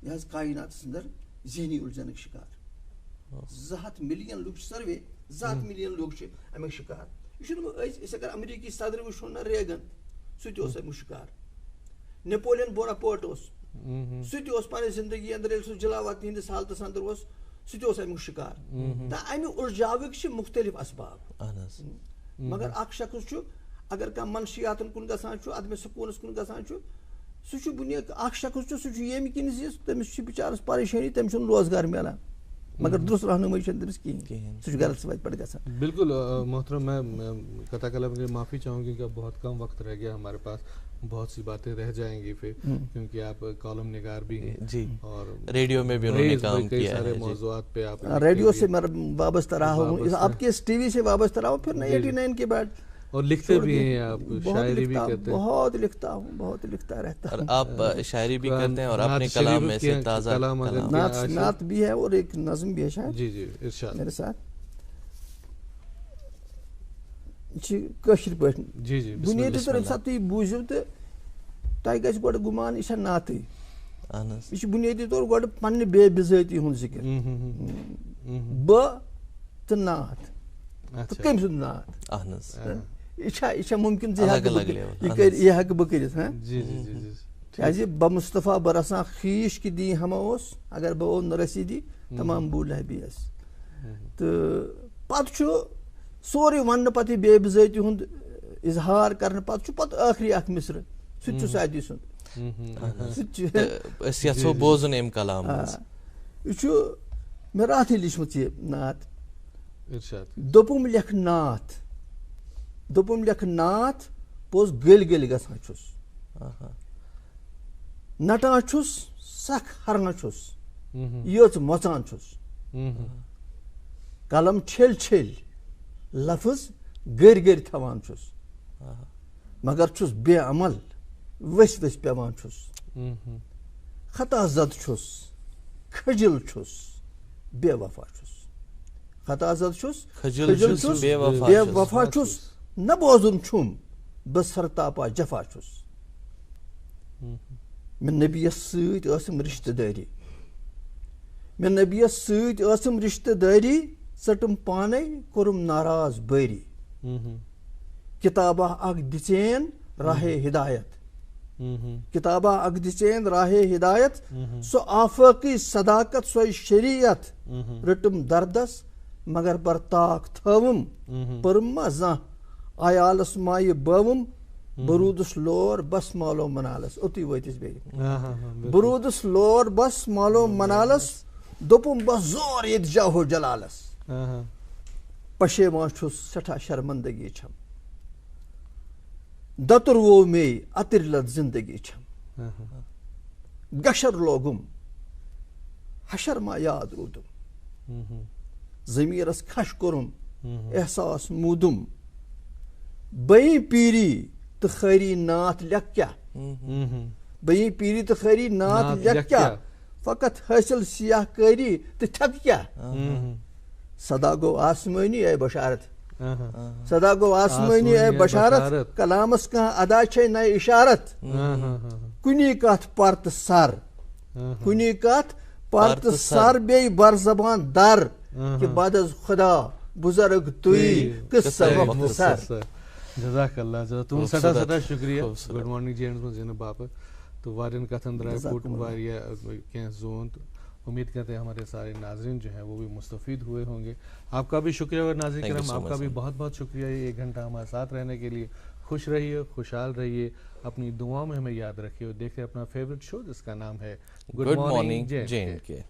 یہِ حظ کایناتس انٛدر ذہنی الجھنٕکۍ شِکار 200 ملین لوٗکھ چھِ سروے 200 ملین لوٗکھ چھِ امیُک شِکار یہِ چھُنہٕ وۄنۍ أسۍ اگر امریکی صدر وٕچھو نا ریگن سُہ تہِ اوس امیُک شِکار نیپولین بوناپارٹ اوس سُہ تہِ اوس پننہِ زندگی انٛدر ییٚلہِ سُہ جلاوطنی ہٕنٛدِس حالتس انٛدر اوس سُہ تہِ اوس امیُک شِکار تہٕ امہِ الجاوٕکۍ چھِ مُختٔلِف اسباب مگر اکھ شخص چھُ اگر کانٛہہ منشیاتن کُن گژھان چھُ عدمِ سکوٗنس کُن گژھان چھُ سُہ چھُ بُنیٲدی اکھ شخص چھُ سُہ چھُ ییٚمہِ کِنۍ زِ تٔمِس چھِ بِچارس پریشٲنی تٔمِس چھُنہٕ روزگار میلان مگر درست رہنمائی چھنہٕ تٔمِس کِہینۍ سُہ چھُ غلط وتہِ پٮ۪ٹھ گژھان بالکل محترم میں قطع کلام کے معافی چاہوں گی کہ بہت کم وقت رہ گیا ہمارے پاس بہت سی باتیں رہ جائیں گی پھر کیونکہ آپ کالم نگار بھی ہیں جی اور ریڈیو میں بھی انہوں نے کام کئی کیا سارے ہے موضوعات پہ آپ ریڈیو سے میں وابستہ رہا ہوں آپ کے ٹی وی سے وابستہ رہا ہوں پھر 89 کے بعد اور لکھتے بھی ہیں آپ شاعری بھی کرتے ہیں بہت لکھتا ہوں بہت لکھتا رہتا اور آپ شاعری بھی کرتے ہیں اور اپنے کلام میں سے تازہ نعت بھی ہے اور ایک نظم بھی ہے شاید جی جی ارشاد میرے ساتھ کٲشِر پٲٹھۍ جی جی بُنیٲدی طور ییٚمہِ ساتہٕ تُہۍ بوٗزِو تہٕ تۄہہِ گژھِ گۄڈٕ گُمان یہِ چھا نعتٕے یہِ چھُ بُنیٲدی طور گۄڈٕ پننہِ بے بِذٲتی ہُنٛد ذِکر بہٕ تہٕ نعت تہٕ کٔمۍ سُنٛد نعت یہِ چھا مُمکِن زِ یہِ ہٮ۪کہٕ بہٕ کٔرِتھ کیٛازِ بہ مُصطفیٰ برساں خویش کی دی ہمہ اوس اگر بہٕ او نہٕ رسیٖدی تمام بوٗلہِ ہے بیٚیس تہٕ پتہٕ چھُ سورُے وننہٕ پتہٕ یہِ بے بِذٲتی ہُنٛد اظہار کرنہٕ پتہٕ چھُ پتہٕ ٲخری اکھ مِسرٕ سُہ تہِ چھُ سعدی سُنٛد یہِ چھُ مےٚ راتھٕے لیٖچھمٕژ یہِ نعت دوٚپُم لیکھٕ نعت پوٚز گٔلۍ گٔلۍ گژھان چھُس نٹان چھُس سکھ ہران چھُس یٔژ مۄژان چھُس قلم چھٔلۍ چھٔلۍ لفظ گٔرۍ گٔرۍ تھاوان چھُس مگر چھُس بے عمل ؤسۍ ؤسۍ پیٚوان چھُس خطا زد چھُس کھٔجِل چھُس بے وفا چھُس خطا زد چھُس کھٔجِل چھُس بے وفا چھُس نہ بوزُن چھُم بہٕ سرتاپا جفا چھُس مےٚ نبیَس سۭتۍ ٲسٕم رِشتہٕ دٲری ژٔٹٕم پانے کوٚرُم ناراض بٲری کِتابہ اکھ دِژین راہے ہدایت کتابہ اگ دچین راہ ہدایت سو آفاقی صداقت سوئی شریعت رٹم دردس مگر برطاق تھوم پرما زاں آیالس مائی بوم برودس لور بس مالو منالس اوتی ویتس بیٚیہِ برودس لور بس مالو منالس دوٚپُم بس زور ییٚتہِ جاہو جلالس پشیمان چھُس سٮ۪ٹھاہ شرمندگی چھم دتر وو مے اتر لت زندگی چھم گشر لوگم حشر ما یاد رودم ضمیرس کھش کوٚرُم احساس مودم بئی پیری تو خیری ناتھ لیکھ کیا بئی پیری تو خیری ناتھ لیکھ کیا فقط حاصل سیاہ کاری تو تھک کیا صدا گو آسمانی اے بشارت صدا گو آسمانی اے بشارت کلامس کہاں ادا چھے نئے اشارت کنی کات پارت سار کنی کات پارت سار بے بر زبان در کہ بعد از خدا بزرگ توی قصہ مختصر جزاک اللہ تہذ سٹھا سٹھا شکریہ گڈ مارننگ جی اینڈ زینب باپت تو وارن کتن درائے پوٹ واریاہ کینٛہہ زون تو امید کرتے ہیں ہمارے سارے ناظرین جو ہیں وہ بھی مستفید ہوئے ہوں گے. آپ کا بھی شکریہ اور ناظرین کرام آپ کا بھی بہت بہت شکریہ یہ 1 گھنٹہ ہمارے ساتھ رہنے کے لیے. خوش رہیے, خوشحال رہیے, اپنی دعاؤں میں ہمیں یاد رکھیے اور دیکھیں اپنا فیوریٹ شو جس کا نام ہے گڈ مارننگ جے این کے.